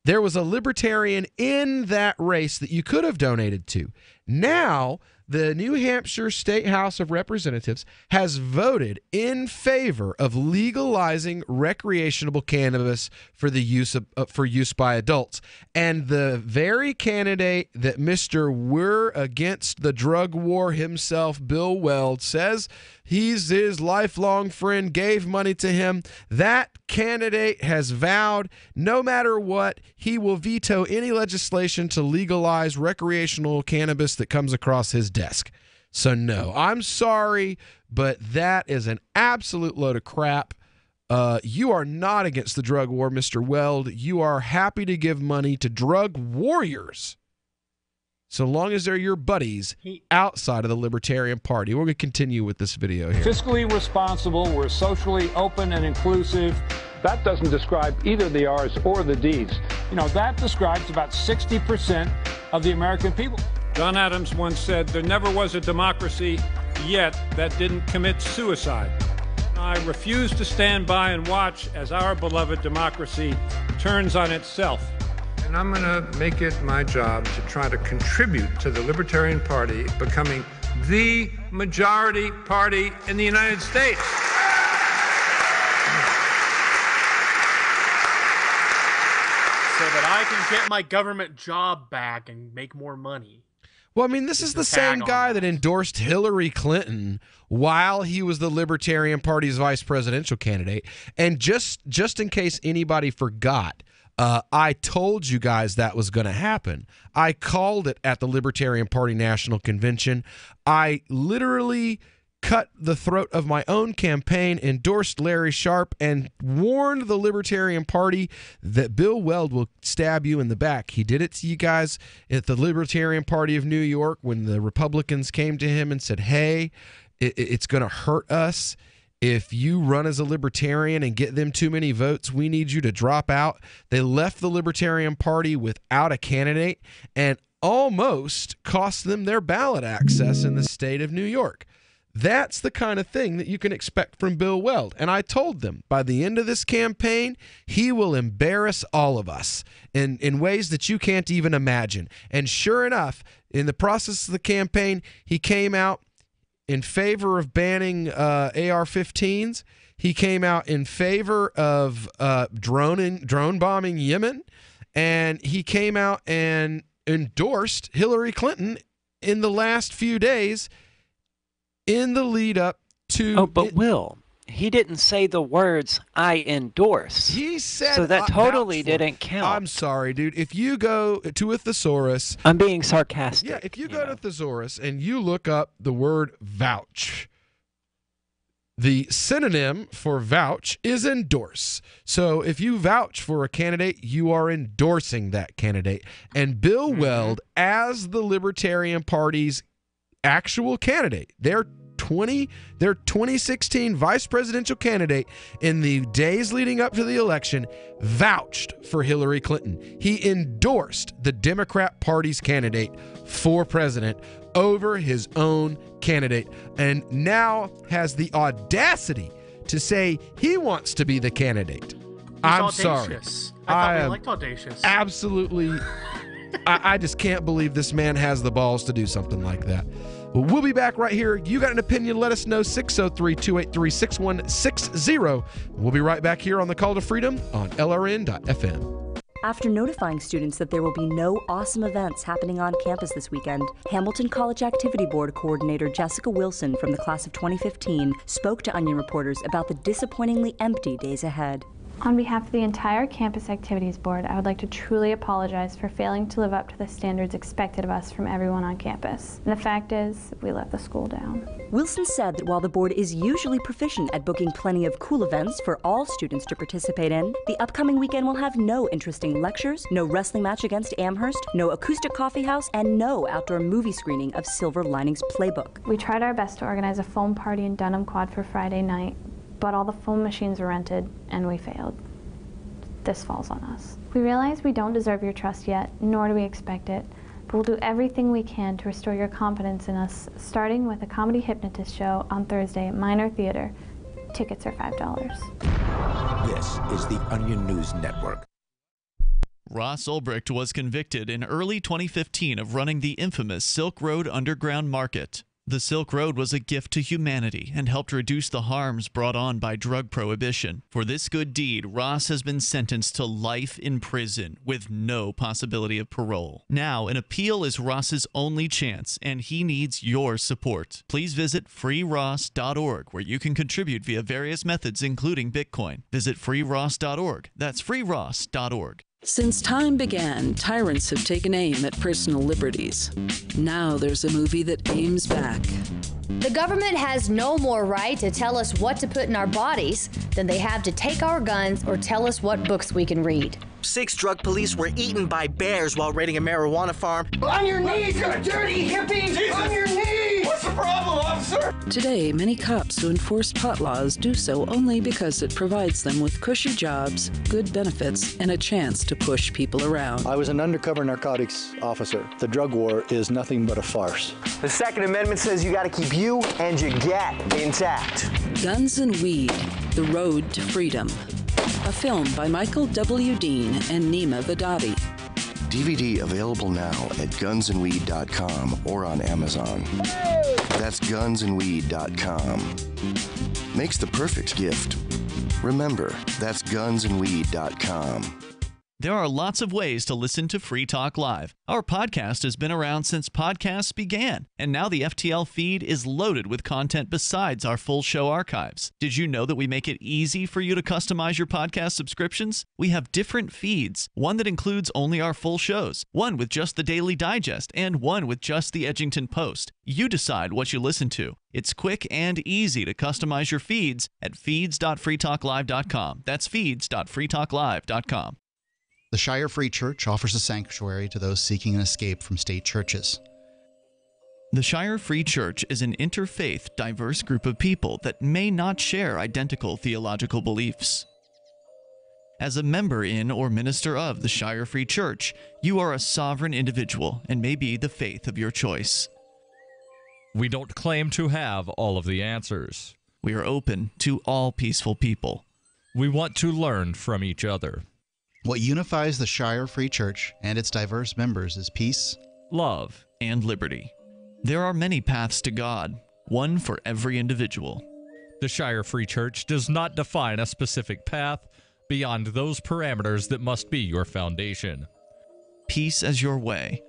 there was a Libertarian in that race that you could have donated to. Now, the New Hampshire State House of Representatives has voted in favor of legalizing recreational cannabis for the use by adults. And the very candidate that Mr. We're Against the Drug War himself, Bill Weld, says he's his lifelong friend, gave money to him. That candidate has vowed no matter what, he will veto any legislation to legalize recreational cannabis that comes across his desk. So no, I'm sorry, but that is an absolute load of crap. You are not against the drug war, Mr. Weld. You are happy to give money to drug warriors, so long as they're your buddies outside of the Libertarian Party. We're going to continue with this video here. Fiscally responsible, we're socially open and inclusive. That doesn't describe either the R's or the D's. You know, that describes about 60% of the American people. John Adams once said, there never was a democracy yet that didn't commit suicide. I refuse to stand by and watch as our beloved democracy turns on itself. And I'm going to make it my job to try to contribute to the Libertarian Party becoming the majority party in the United States. So that I can get my government job back and make more money. Well, I mean, this is the same guy that endorsed Hillary Clinton while he was the Libertarian Party's vice presidential candidate. And just in case anybody forgot, I told you guys that was going to happen. I called it at the Libertarian Party National Convention. I literally cut the throat of my own campaign, endorsed Larry Sharpe, and warned the Libertarian Party that Bill Weld will stab you in the back. He did it to you guys at the Libertarian Party of New York when the Republicans came to him and said, hey, it's going to hurt us if you run as a Libertarian and get them too many votes. We need you to drop out. They left the Libertarian Party without a candidate and almost cost them their ballot access in the state of New York. That's the kind of thing that you can expect from Bill Weld. And I told them by the end of this campaign, he will embarrass all of us in ways that you can't even imagine. And sure enough, in the process of the campaign, he came out in favor of banning AR-15s. He came out in favor of drone bombing Yemen. And he came out and endorsed Hillary Clinton in the last few days in the lead up to... Oh, but Will, he didn't say the words, I endorse. He said... So that totally didn't count. I'm sorry, dude. If you go to a thesaurus... I'm being sarcastic. Yeah, if you go to thesaurus and you look up the word vouch, the synonym for vouch is endorse. So if you vouch for a candidate, you are endorsing that candidate. And Bill Weld, as the Libertarian Party's actual candidate, their 2016 vice presidential candidate in the days leading up to the election, vouched for Hillary Clinton. He endorsed the Democrat Party's candidate for president over his own candidate, and now has the audacity to say he wants to be the candidate. I'm audacious. Sorry. I thought we liked audacious. Absolutely. I just can't believe this man has the balls to do something like that. Well, we'll be back right here. You got an opinion, let us know, 603-283-6160. We'll be right back here on the Call to Freedom on LRN.FM. After notifying students that there will be no awesome events happening on campus this weekend, Hamilton College Activity Board Coordinator Jessica Wilson from the class of 2015 spoke to Onion reporters about the disappointingly empty days ahead. On behalf of the entire Campus Activities Board, I would like to truly apologize for failing to live up to the standards expected of us from everyone on campus. And the fact is, we let the school down. Wilson said that while the board is usually proficient at booking plenty of cool events for all students to participate in, the upcoming weekend will have no interesting lectures, no wrestling match against Amherst, no acoustic coffee house, and no outdoor movie screening of Silver Linings Playbook. We tried our best to organize a foam party in Dunham Quad for Friday night, but all the foam machines were rented, and we failed. This falls on us. We realize we don't deserve your trust yet, nor do we expect it, but we'll do everything we can to restore your confidence in us, starting with a comedy hypnotist show on Thursday at Minor Theater. Tickets are $5. This is the Onion News Network. Ross Ulbricht was convicted in early 2015 of running the infamous Silk Road Underground Market. The Silk Road was a gift to humanity and helped reduce the harms brought on by drug prohibition. For this good deed, Ross has been sentenced to life in prison with no possibility of parole. Now, an appeal is Ross's only chance, and he needs your support. Please visit freeross.org, where you can contribute via various methods, including Bitcoin. Visit freeross.org. That's freeross.org. Since time began, tyrants have taken aim at personal liberties. Now there's a movie that aims back. The government has no more right to tell us what to put in our bodies than they have to take our guns or tell us what books we can read. 6 drug police were eaten by bears while raiding a marijuana farm. On your knees, you dirty hippies! Jesus. On your knees! What's the problem, officer? Today, many cops who enforce pot laws do so only because it provides them with cushy jobs, good benefits, and a chance to push people around. I was an undercover narcotics officer. The drug war is nothing but a farce. The Second Amendment says you gotta keep you and your gat intact. Guns and Weed, The Road to Freedom. A film by Michael W. Dean and Nima Vadadi. DVD available now at gunsandweed.com or on Amazon. That's gunsandweed.com. Makes the perfect gift. Remember, that's gunsandweed.com. There are lots of ways to listen to Free Talk Live. Our podcast has been around since podcasts began, and now the FTL feed is loaded with content besides our full show archives. Did you know that we make it easy for you to customize your podcast subscriptions? We have different feeds, one that includes only our full shows, one with just the Daily Digest, and one with just the Edgington Post. You decide what you listen to. It's quick and easy to customize your feeds at feeds.freetalklive.com. That's feeds.freetalklive.com. The Shire Free Church offers a sanctuary to those seeking an escape from state churches. The Shire Free Church is an interfaith, diverse group of people that may not share identical theological beliefs. As a member in or minister of the Shire Free Church, you are a sovereign individual and may be the faith of your choice. We don't claim to have all of the answers. We are open to all peaceful people. We want to learn from each other. What unifies the Shire Free Church and its diverse members is peace, love, and liberty. There are many paths to God, one for every individual. The Shire Free Church does not define a specific path beyond those parameters that must be your foundation. Peace as your way,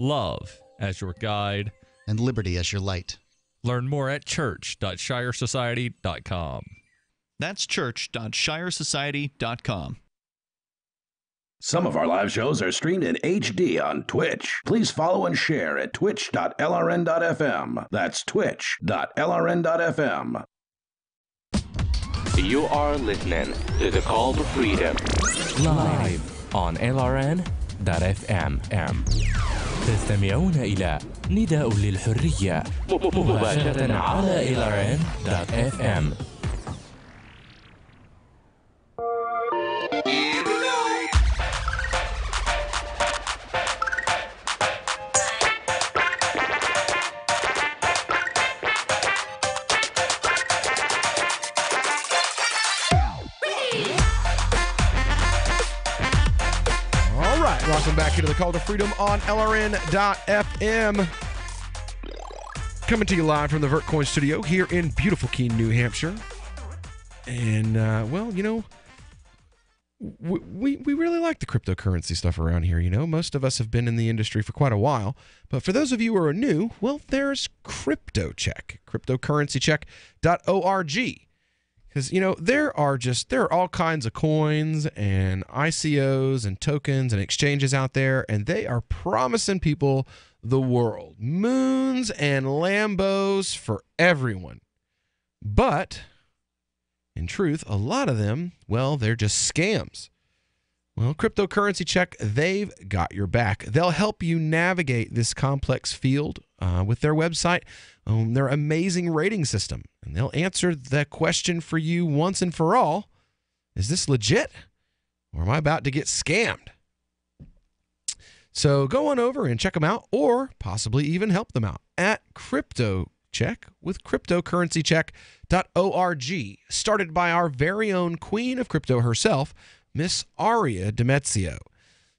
love as your guide, and liberty as your light. Learn more at church.shiresociety.com. That's church.shiresociety.com. Some of our live shows are streamed in HD on Twitch. Please follow and share at twitch.lrn.fm. That's twitch.lrn.fm. You are listening to The Call to Freedom live on LRN.FM. تستمعون إلى نداء للحرية مباشرة على LRN.FM. Welcome back into the Call to Freedom on LRN.FM. Coming to you live from the VertCoin studio here in beautiful Keene, New Hampshire. And, well, you know, we really like the cryptocurrency stuff around here, you know. Most of us have been in the industry for quite a while. But for those of you who are new, well, there's CryptoCheck, cryptocurrencycheck.org. Because, you know, there are all kinds of coins and ICOs and tokens and exchanges out there, and they are promising people the world. Moons and Lambos for everyone. But, in truth, a lot of them, well, they're just scams. Well, Cryptocurrency Check, they've got your back. They'll help you navigate this complex field with their website, their amazing rating system. And they'll answer the question for you once and for all. Is this legit? Or am I about to get scammed? So go on over and check them out, or possibly even help them out at CryptoCheck with cryptocurrencycheck.org, started by our very own queen of crypto herself, Miss Aria Demezio.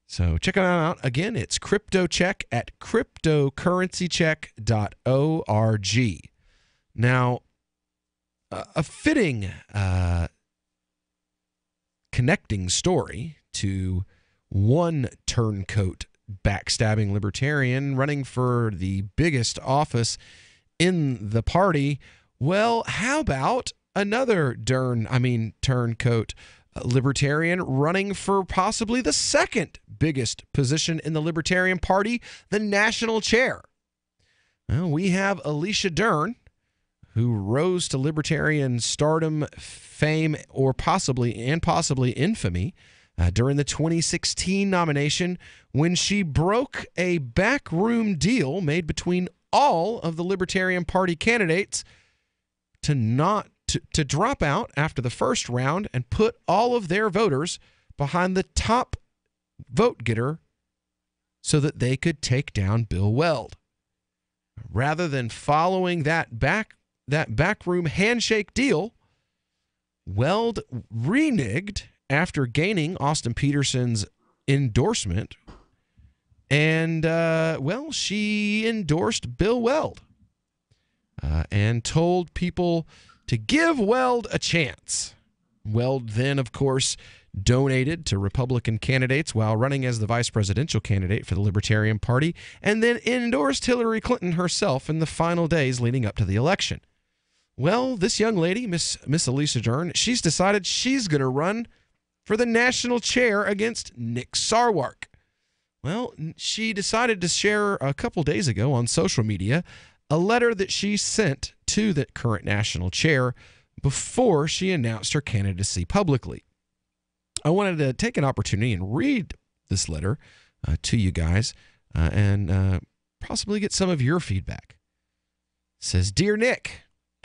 So check them out. Again, it's CryptoCheck at cryptocurrencycheck.org. Now, a fitting connecting story to one turncoat backstabbing libertarian running for the biggest office in the party. Well, how about another turncoat libertarian running for possibly the second biggest position in the Libertarian Party, the national chair? Well, we have Alicia Dern, who rose to libertarian stardom, fame, or possibly infamy during the 2016 nomination when she broke a backroom deal made between all of the Libertarian Party candidates to drop out after the first round and put all of their voters behind the top vote getter so that they could take down Bill Weld. Rather than following that backroom handshake deal, Weld reneged after gaining Austin Peterson's endorsement, and she endorsed Bill Weld and told people to give Weld a chance. Weld then, of course, donated to Republican candidates while running as the vice presidential candidate for the Libertarian Party, and then endorsed Hillary Clinton herself in the final days leading up to the election. Well, this young lady, Miss Alicia Dern, she's decided she's going to run for the national chair against Nick Sarwark. Well, she decided to share a couple days ago on social media a letter that she sent to the current national chair before she announced her candidacy publicly. I wanted to take an opportunity and read this letter to you guys and possibly get some of your feedback. It says, "Dear Nick,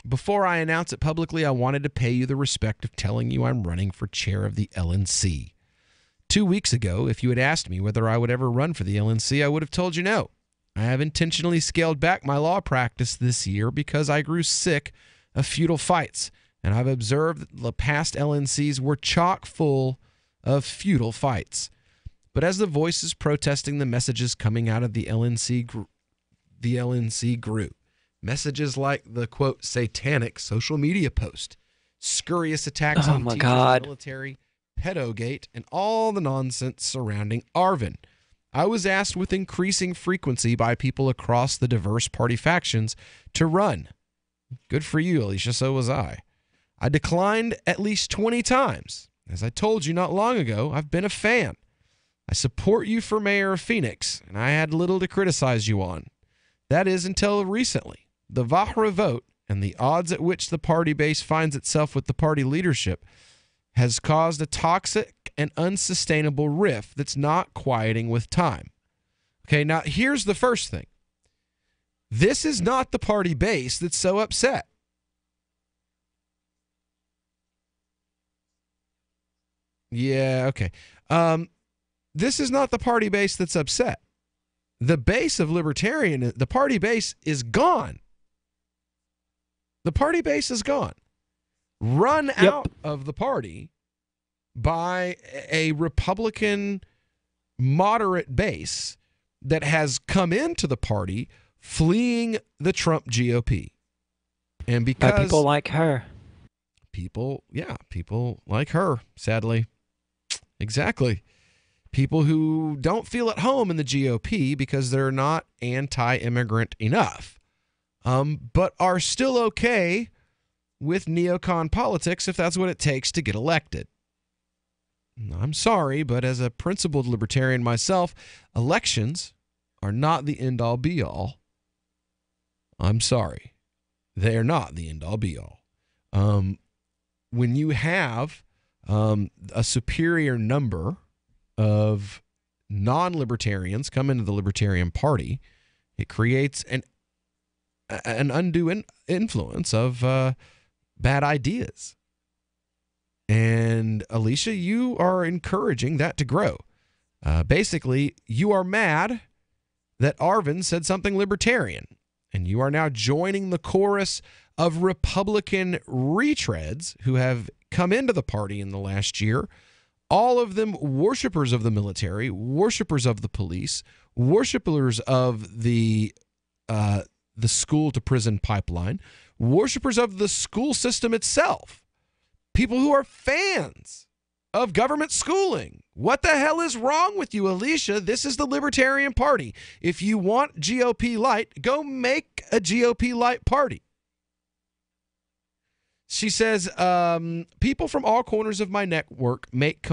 before I announce it publicly, I wanted to pay you the respect of telling you I'm running for chair of the LNC. 2 weeks ago, if you had asked me whether I would ever run for the LNC, I would have told you no. I have intentionally scaled back my law practice this year because I grew sick of feudal fights, and I've observed that the past LNCs were chock full of feudal fights. But as the voices protesting the messages coming out of the LNC grew, messages like the, quote, satanic social media post, scurrious attacks on teachers and military, pedogate, and all the nonsense surrounding Arvin, I was asked with increasing frequency by people across the diverse party factions to run. Good for you, Alicia, so was I. I declined at least 20 times. As I told you not long ago, I've been a fan. I support you for mayor of Phoenix, and I had little to criticize you on. That is until recently. The Vahra vote and the odds at which the party base finds itself with the party leadership has caused a toxic and unsustainable rift that's not quieting with time. Okay, now here's the first thing. This is not the party base that's so upset. Yeah, okay. This is not the party base that's upset. The base of libertarian, the party base is gone. The party base is gone. Run out of the party by a Republican moderate base that has come into the party fleeing the Trump GOP. And because by people like her. People like her, sadly. Exactly. People who don't feel at home in the GOP because they're not anti-immigrant enough, but are still okay with neocon politics if that's what it takes to get elected. I'm sorry, but as a principled libertarian myself, elections are not the end-all be-all. I'm sorry. They are not the end-all be-all. When you have a superior number of non-libertarians come into the Libertarian Party, it creates an undue influence of bad ideas. And Alicia, you are encouraging that to grow. Basically, you are mad that Arvin said something libertarian, and you are now joining the chorus of Republican retreads who have come into the party in the last year, all of them worshipers of the military, worshipers of the police, worshipers of the school to prison pipeline, worshipers of the school system itself, people who are fans of government schooling. What the hell is wrong with you, Alicia? This is the Libertarian Party. If you want GOP light, go make a GOP light party. She says, people from all corners of my network make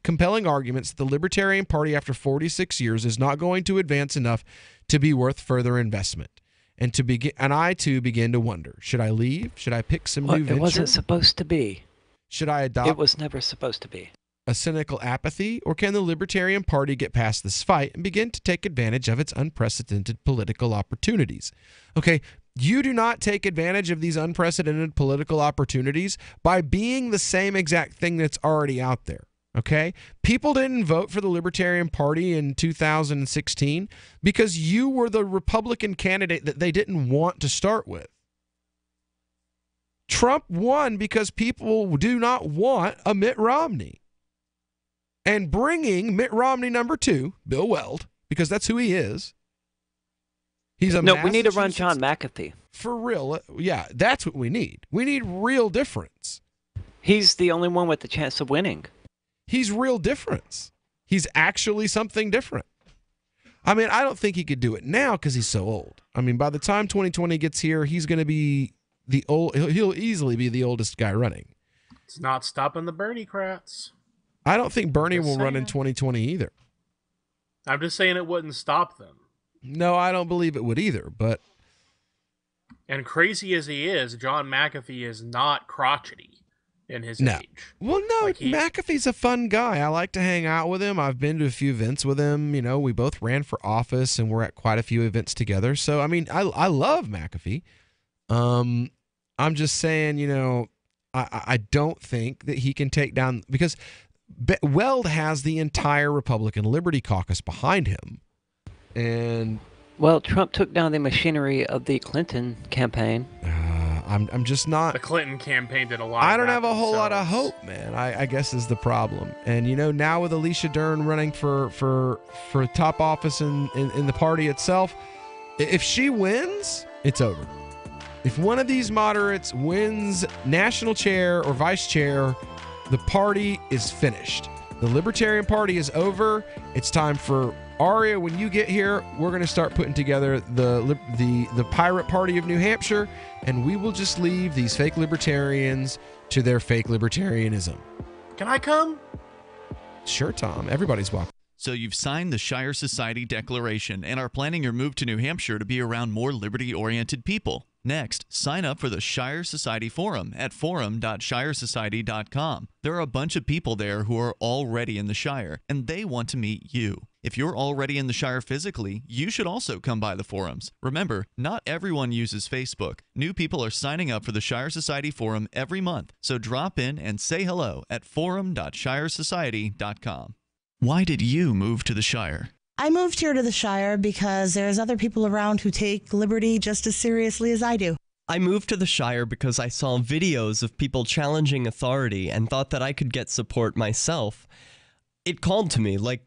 compelling arguments that the Libertarian Party after 46 years is not going to advance enough to be worth further investment. And I too begin to wonder, should I leave? Should I pick some new venture? It wasn't supposed to be. Should I adopt? It was never supposed to be. A cynical apathy? Or can the Libertarian Party get past this fight and begin to take advantage of its unprecedented political opportunities? Okay, you do not take advantage of these unprecedented political opportunities by being the same exact thing that's already out there. Okay? People didn't vote for the Libertarian Party in 2016 because you were the Republican candidate that they didn't want to start with. Trump won because people do not want a Mitt Romney. And bringing Mitt Romney number 2, Bill Weld, because that's who he is. He's a we need to run John McAfee. For real. Yeah, that's what we need. We need real difference. He's the only one with the chance of winning. He's real difference. He's actually something different. I mean, I don't think he could do it now because he's so old. I mean, by the time 2020 gets here, he's going to be he'll easily be the oldest guy running. It's not stopping the Bernie-crats. I don't think Bernie will run in 2020 either. I'm just saying it wouldn't stop them. No, I don't believe it would either, but... And crazy as he is, John McAfee is not crotchety in his age. Well, no, McAfee's a fun guy. I like to hang out with him. I've been to a few events with him. You know, we both ran for office, and we're at quite a few events together. So, I mean, I love McAfee. I'm just saying, you know, I don't think that he can take down... Because Weld has the entire Republican Liberty Caucus behind him. And... Well, Trump took down the machinery of the Clinton campaign. I'm just not... The Clinton campaign did a lot I don't have a whole lot of hope, man, I guess is the problem. And, you know, now with Alicia Dern running for top office in the party itself, if she wins, it's over. If one of these moderates wins national chair or vice chair, the party is finished. The Libertarian Party is over. It's time for Aria. When you get here, we're going to start putting together the Pirate Party of New Hampshire, and we will just leave these fake libertarians to their fake libertarianism. Can I come? Sure, Tom. Everybody's welcome. So you've signed the Shire Society Declaration and are planning your move to New Hampshire to be around more liberty-oriented people. Next, sign up for the Shire Society Forum at forum.shiresociety.com. There are a bunch of people there who are already in the Shire, and they want to meet you. If you're already in the Shire physically, you should also come by the forums. Remember, not everyone uses Facebook. New people are signing up for the Shire Society Forum every month, so drop in and say hello at forum.shiresociety.com. Why did you move to the Shire? I moved here to the Shire because there's other people around who take liberty just as seriously as I do. I moved to the Shire because I saw videos of people challenging authority and thought that I could get support myself. It called to me, like,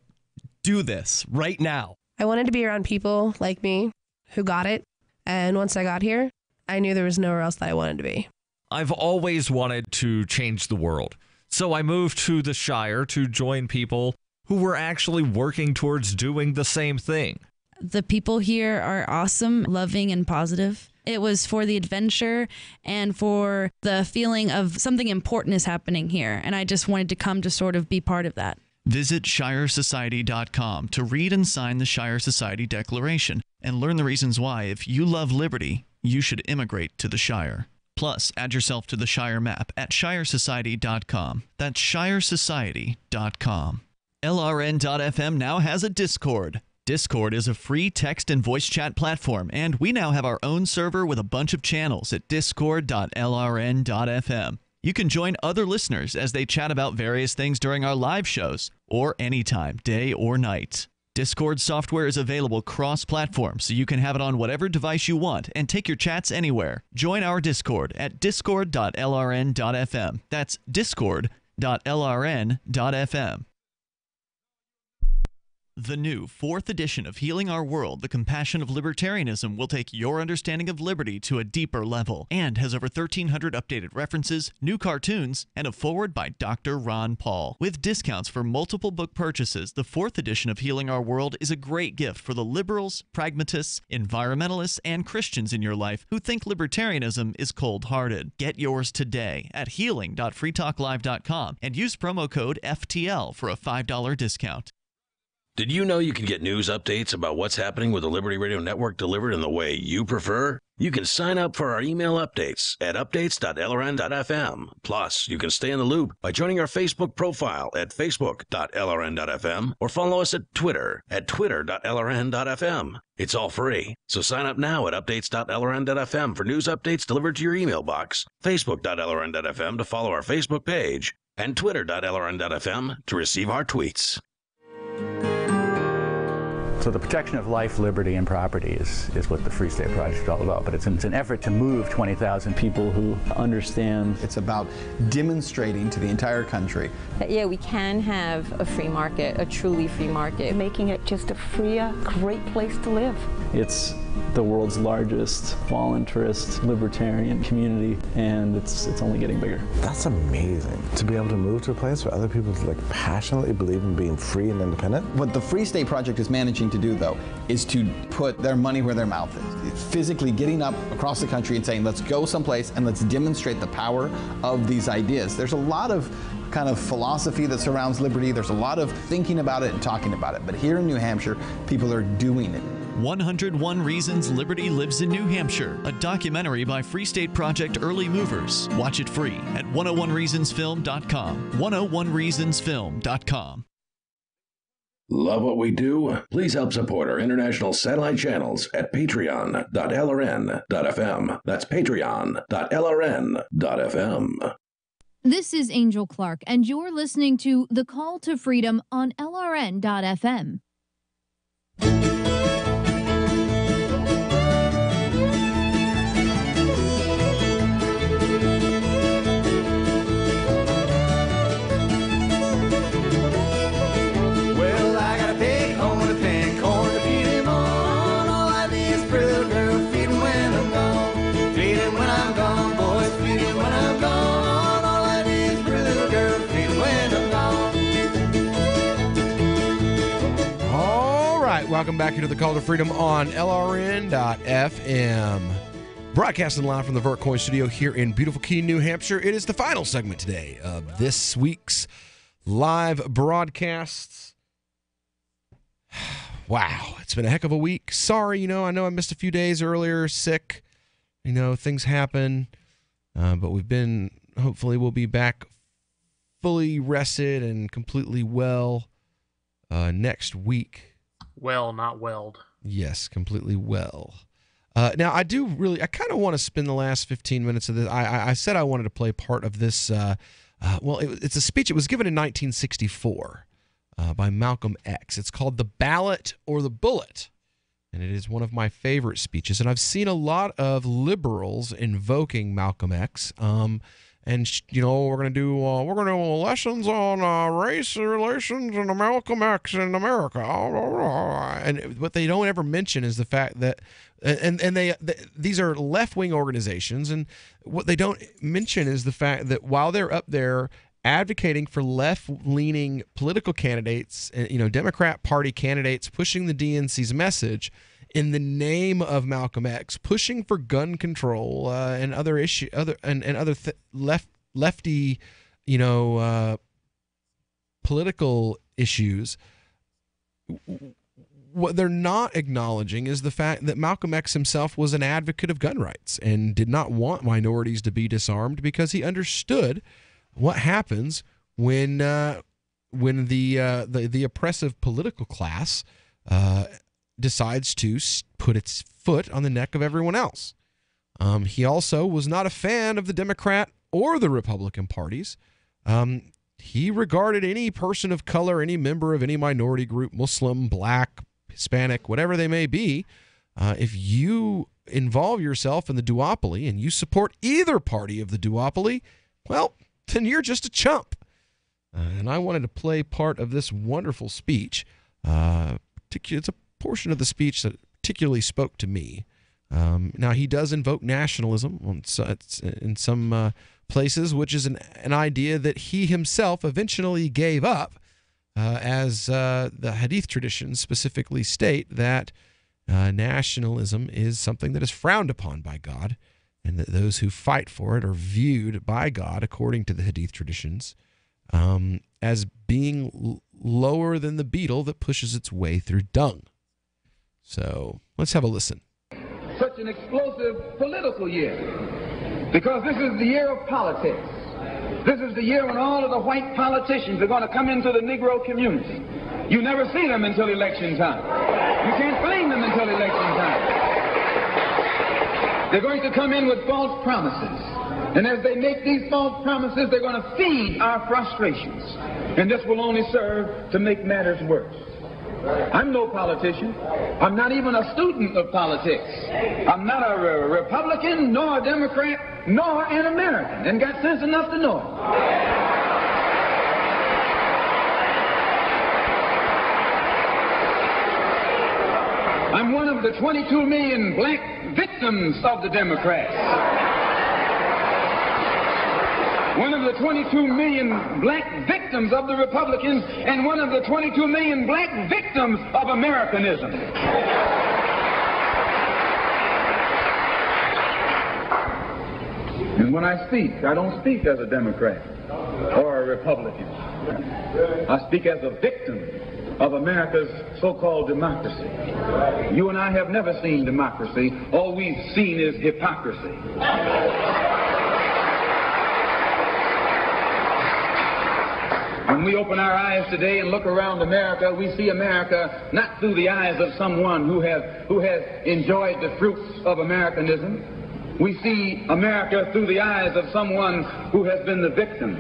do this right now. I wanted to be around people like me who got it, and once I got here, I knew there was nowhere else that I wanted to be. I've always wanted to change the world, so I moved to the Shire to join people who were actually working towards doing the same thing. The people here are awesome, loving, and positive. It was for the adventure and for the feeling of something important is happening here, and I just wanted to come to sort of be part of that. Visit shiresociety.com to read and sign the Shire Society Declaration and learn the reasons why, if you love liberty, you should immigrate to the Shire. Plus, add yourself to the Shire map at shiresociety.com. That's shiresociety.com. LRN.FM now has a Discord. Discord is a free text and voice chat platform, and we now have our own server with a bunch of channels at discord.lrn.fm. You can join other listeners as they chat about various things during our live shows, or anytime, day or night. Discord software is available cross-platform, so you can have it on whatever device you want and take your chats anywhere. Join our Discord at discord.lrn.fm. That's discord.lrn.fm. The new 4th edition of Healing Our World, The Compassion of Libertarianism, will take your understanding of liberty to a deeper level and has over 1,300 updated references, new cartoons, and a foreword by Dr. Ron Paul. With discounts for multiple book purchases, the 4th edition of Healing Our World is a great gift for the liberals, pragmatists, environmentalists, and Christians in your life who think libertarianism is cold-hearted. Get yours today at healing.freetalklive.com and use promo code FTL for a $5 discount. Did you know you can get news updates about what's happening with the Liberty Radio Network delivered in the way you prefer? You can sign up for our email updates at updates.lrn.fm. Plus, you can stay in the loop by joining our Facebook profile at facebook.lrn.fm or follow us at Twitter at twitter.lrn.fm. It's all free, so sign up now at updates.lrn.fm for news updates delivered to your email box, facebook.lrn.fm to follow our Facebook page, and twitter.lrn.fm to receive our tweets. So the protection of life, liberty, and property is what the Free State Project is all about. But it's an effort to move 20,000 people who understand. It's about demonstrating to the entire country that, yeah, we can have a free market, a truly free market. Making it just a freer, great place to live. It's the world's largest voluntarist libertarian community, and it's only getting bigger. That's amazing, to be able to move to a place where other people passionately believe in being free and independent. What the Free State Project is managing to do, though, is to put their money where their mouth is. It's physically getting up across the country and saying, let's go someplace and let's demonstrate the power of these ideas. There's a lot of kind of philosophy that surrounds liberty. There's a lot of thinking about it and talking about it. But here in New Hampshire, people are doing it. 101 Reasons Liberty Lives in New Hampshire, a documentary by Free State Project Early Movers. Watch it free at 101reasonsfilm.com. 101reasonsfilm.com. Love what we do? Please help support our international satellite channels at patreon.lrn.fm. That's patreon.lrn.fm. This is Angel Clark, and you're listening to The Call to Freedom on LRN.fm. Well, I got a big home with a pin, corn to feed him on. All I need is pretty little girl, feed him when I'm gone. Feed him when I'm gone, boys, feed him when I'm gone. All I need is pretty little girl, feed him when I'm gone. All right, welcome back here to the Call to Freedom on LRN.FM. Broadcasting live from the Vertcoin studio here in beautiful Keene, New Hampshire. It is the final segment today of this week's live broadcasts. Wow, it's been a heck of a week. Sorry, I know I missed a few days earlier, sick. Things happen. But hopefully we'll be back fully rested and completely well next week. Well, not welled. Yes, completely well. Now, I kind of want to spend the last 15 minutes of this. I said I wanted to play part of this. It's a speech. It was given in 1964 by Malcolm X. It's called The Ballot or the Bullet, and it is one of my favorite speeches. And I've seen a lot of liberals invoking Malcolm X. And we're going to do lessons on race relations and Malcolm X in America. And what they don't ever mention is the fact that, these are left-wing organizations, and what they don't mention is the fact that while they're up there advocating for left-leaning political candidates, Democrat Party candidates pushing the DNC's message in the name of Malcolm X, pushing for gun control and other lefty, political issues. What they're not acknowledging is the fact that Malcolm X himself was an advocate of gun rights and did not want minorities to be disarmed because he understood what happens when when the oppressive political class decides to put its foot on the neck of everyone else. He also was not a fan of the Democrat or the Republican parties. He regarded any person of color, any member of any minority group, Muslim, black, Hispanic, whatever they may be, if you involve yourself in the duopoly and you support either party of the duopoly, well, then you're just a chump. And I wanted to play part of this wonderful speech. It's a portion of the speech that particularly spoke to me. Now, he does invoke nationalism in some places, which is an idea that he himself eventually gave up, as the Hadith traditions specifically state that nationalism is something that is frowned upon by God, and that those who fight for it are viewed by God, according to the Hadith traditions, as being lower than the beetle that pushes its way through dung. So let's have a listen. Such an explosive political year, because this is the year of politics. This is the year when all of the white politicians are going to come into the Negro community. You never see them until election time. You can't blame them until election time. They're going to come in with false promises. And as they make these false promises, they're going to feed our frustrations. And this will only serve to make matters worse. I'm no politician. I'm not even a student of politics. I'm not a Republican, nor a Democrat, nor an American, and got sense enough to know it. I'm one of the 22 million black victims of the Democrats. One of the 22 million black victims of the Republicans, and one of the 22 million black victims of Americanism. And when I speak, I don't speak as a Democrat or a Republican. I speak as a victim of America's so-called democracy. You and I have never seen democracy. All we've seen is hypocrisy. When we open our eyes today and look around America, we see America not through the eyes of someone who has enjoyed the fruits of Americanism. We see America through the eyes of someone who has been the victim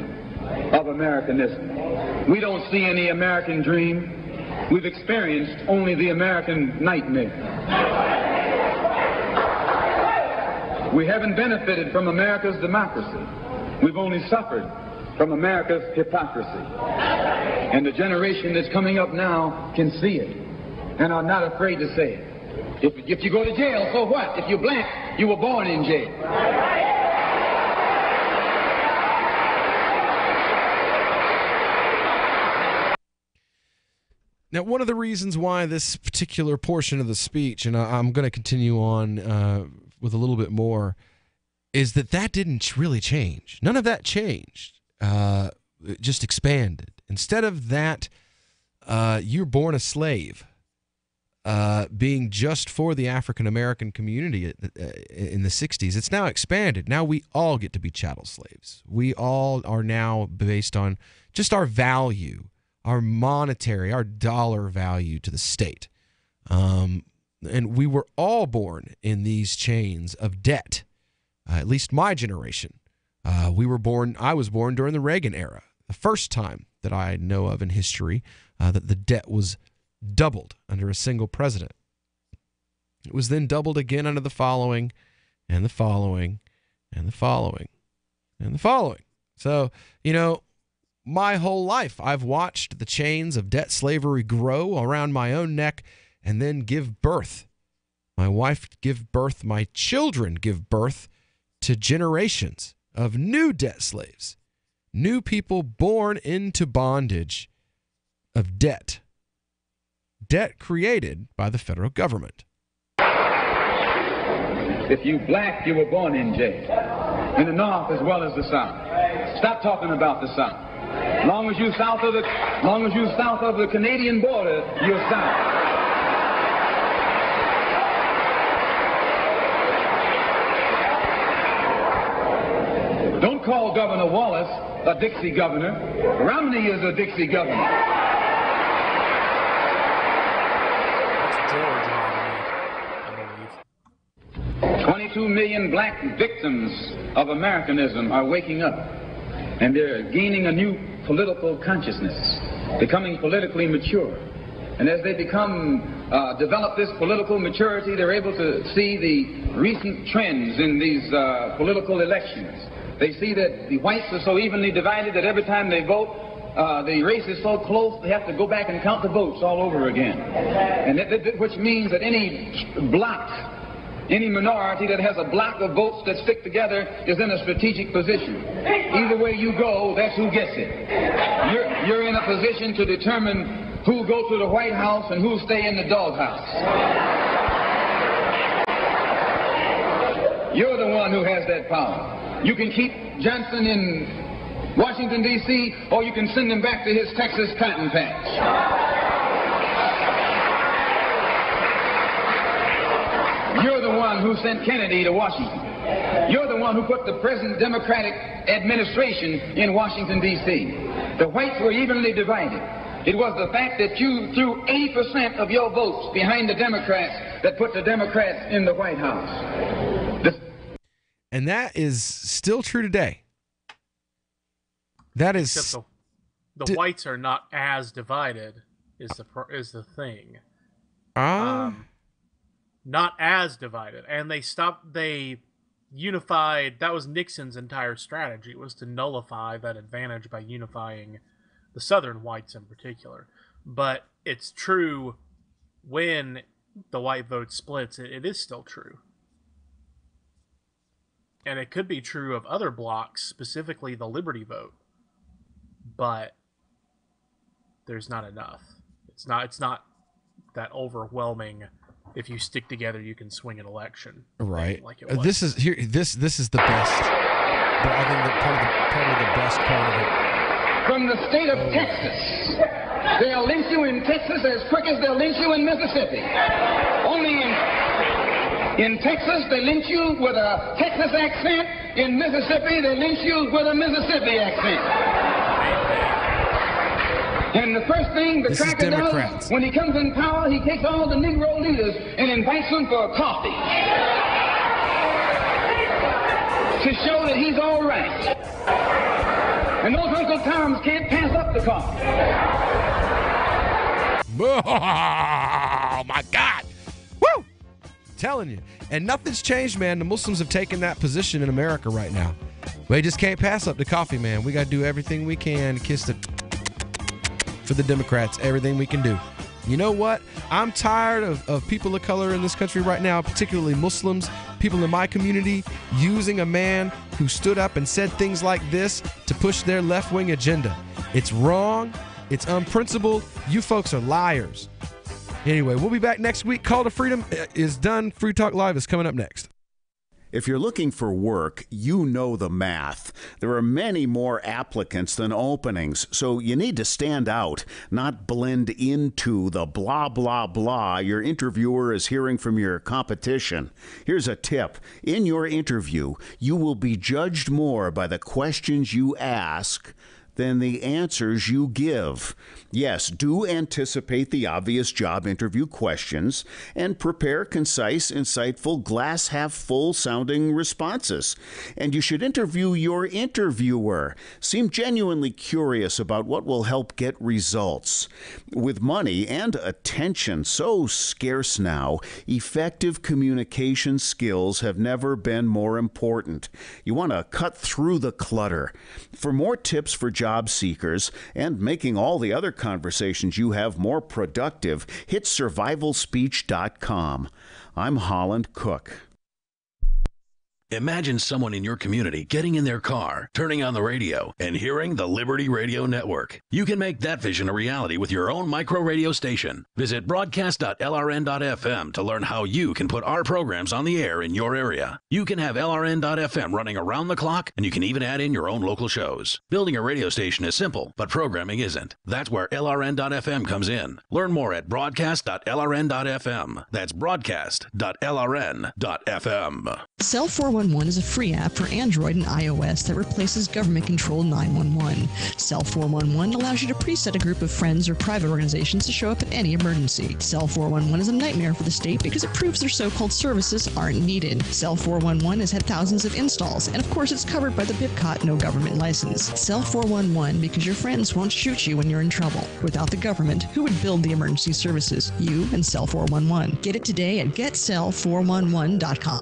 of Americanism. We don't see any American dream. We've experienced only the American nightmare. We haven't benefited from America's democracy. We've only suffered from America's hypocrisy. And the generation that's coming up now can see it and are not afraid to say it. If you go to jail, so what? If you're black, you were born in jail. Now, one of the reasons why this particular portion of the speech, and I'm going to continue on with a little bit more, is that didn't really change. None of that changed. It just expanded. Instead of that, you're born a slave, being just for the African American community in the 60s, it's now expanded. Now we all get to be chattel slaves. We all are now based on just our value, our monetary, our dollar value to the state. And we were all born in these chains of debt, at least my generation. I was born during the Reagan era, the first time that I know of in history that the debt was doubled under a single president. It was then doubled again under the following, and the following, and the following, and the following. So, my whole life I've watched the chains of debt slavery grow around my own neck and then give birth. My wife give birth, my children give birth to generations of new debt slaves, new people born into bondage of debt created by the federal government. If you black, you were born in jail, in the North as well as the South. Stop talking about the South. Long as you're south of the Canadian border, you're south. Don't don't call Governor Wallace a Dixie governor. Romney is a Dixie governor. That's George Romney, I believe. 22 million black victims of Americanism are waking up, and they're gaining a new political consciousness, becoming politically mature. And as they develop this political maturity, they're able to see the recent trends in these political elections. They see that the whites are so evenly divided that every time they vote, the race is so close, they have to go back and count the votes all over again. And which means that any block, any minority that has a block of votes that stick together is in a strategic position. Either way you go, that's who gets it. You're in a position to determine who go to the White House and who stay in the doghouse. You're the one who has that power. You can keep Johnson in Washington, D.C., or you can send him back to his Texas cotton patch. You're the one who sent Kennedy to Washington. You're the one who put the present Democratic administration in Washington, D.C. The whites were evenly divided. It was the fact that you threw 80% of your votes behind the Democrats that put the Democrats in the White House. And that is still true today. That is... Except the whites are not as divided, is the thing. Not as divided. And they unified, that was Nixon's entire strategy, was to nullify that advantage by unifying the Southern whites in particular. But it's true when the white vote splits, it is still true. And it could be true of other blocks, specifically the Liberty vote. But there's not enough. It's not that overwhelming. If you stick together, you can swing an election. Right. Like it was. This is the best. I think that probably the best part of it. From the state of Texas, they'll lynch you in Texas as quick as they'll lynch you in Mississippi. Only in Texas, they lynch you with a Texas accent. In Mississippi, they lynch you with a Mississippi accent. And the first thing the cracker does when he comes in power, he takes all the Negro leaders and invites them for a coffee to show that he's all right. And those Uncle Toms can't pass up the coffee. Oh, my God. Woo! I'm telling you. And nothing's changed, man. The Muslims have taken that position in America right now. They just can't pass up the coffee, man. We got to do everything we can to kiss for the Democrats, everything we can do. You know what? I'm tired of people of color in this country right now, particularly Muslims, people in my community, using a man who stood up and said things like this to push their left-wing agenda. It's wrong. It's unprincipled. You folks are liars. Anyway, we'll be back next week. Call to Freedom is done. Free Talk Live is coming up next. If you're looking for work, you know the math. There are many more applicants than openings, so you need to stand out, not blend into the blah, blah, blah your interviewer is hearing from your competition. Here's a tip. In your interview, you will be judged more by the questions you ask than the answers you give. Yes, do anticipate the obvious job interview questions and prepare concise, insightful, glass-half-full sounding responses. And you should interview your interviewer. Seem genuinely curious about what will help get results. With money and attention so scarce now, effective communication skills have never been more important. You want to cut through the clutter. For more tips for job seekers and making all the other conversations you have more productive, hit survivalspeech.com. I'm Holland Cook. Imagine someone in your community getting in their car, turning on the radio, and hearing the Liberty Radio Network. You can make that vision a reality with your own micro radio station. Visit broadcast.lrn.fm to learn how you can put our programs on the air in your area. You can have LRN.FM running around the clock, and you can even add in your own local shows. Building a radio station is simple, but programming isn't. That's where LRN.FM comes in. Learn more at broadcast.lrn.fm. That's broadcast.lrn.fm. Cell 411 411 is a free app for Android and iOS that replaces government-controlled 911. Cell 411 allows you to preset a group of friends or private organizations to show up in any emergency. Cell 411 is a nightmare for the state because it proves their so-called services aren't needed. Cell 411 has had thousands of installs, and of course it's covered by the BIPCOT no government license. Cell 411 because your friends won't shoot you when you're in trouble. Without the government, who would build the emergency services? You and Cell 411. Get it today at getcell411.com.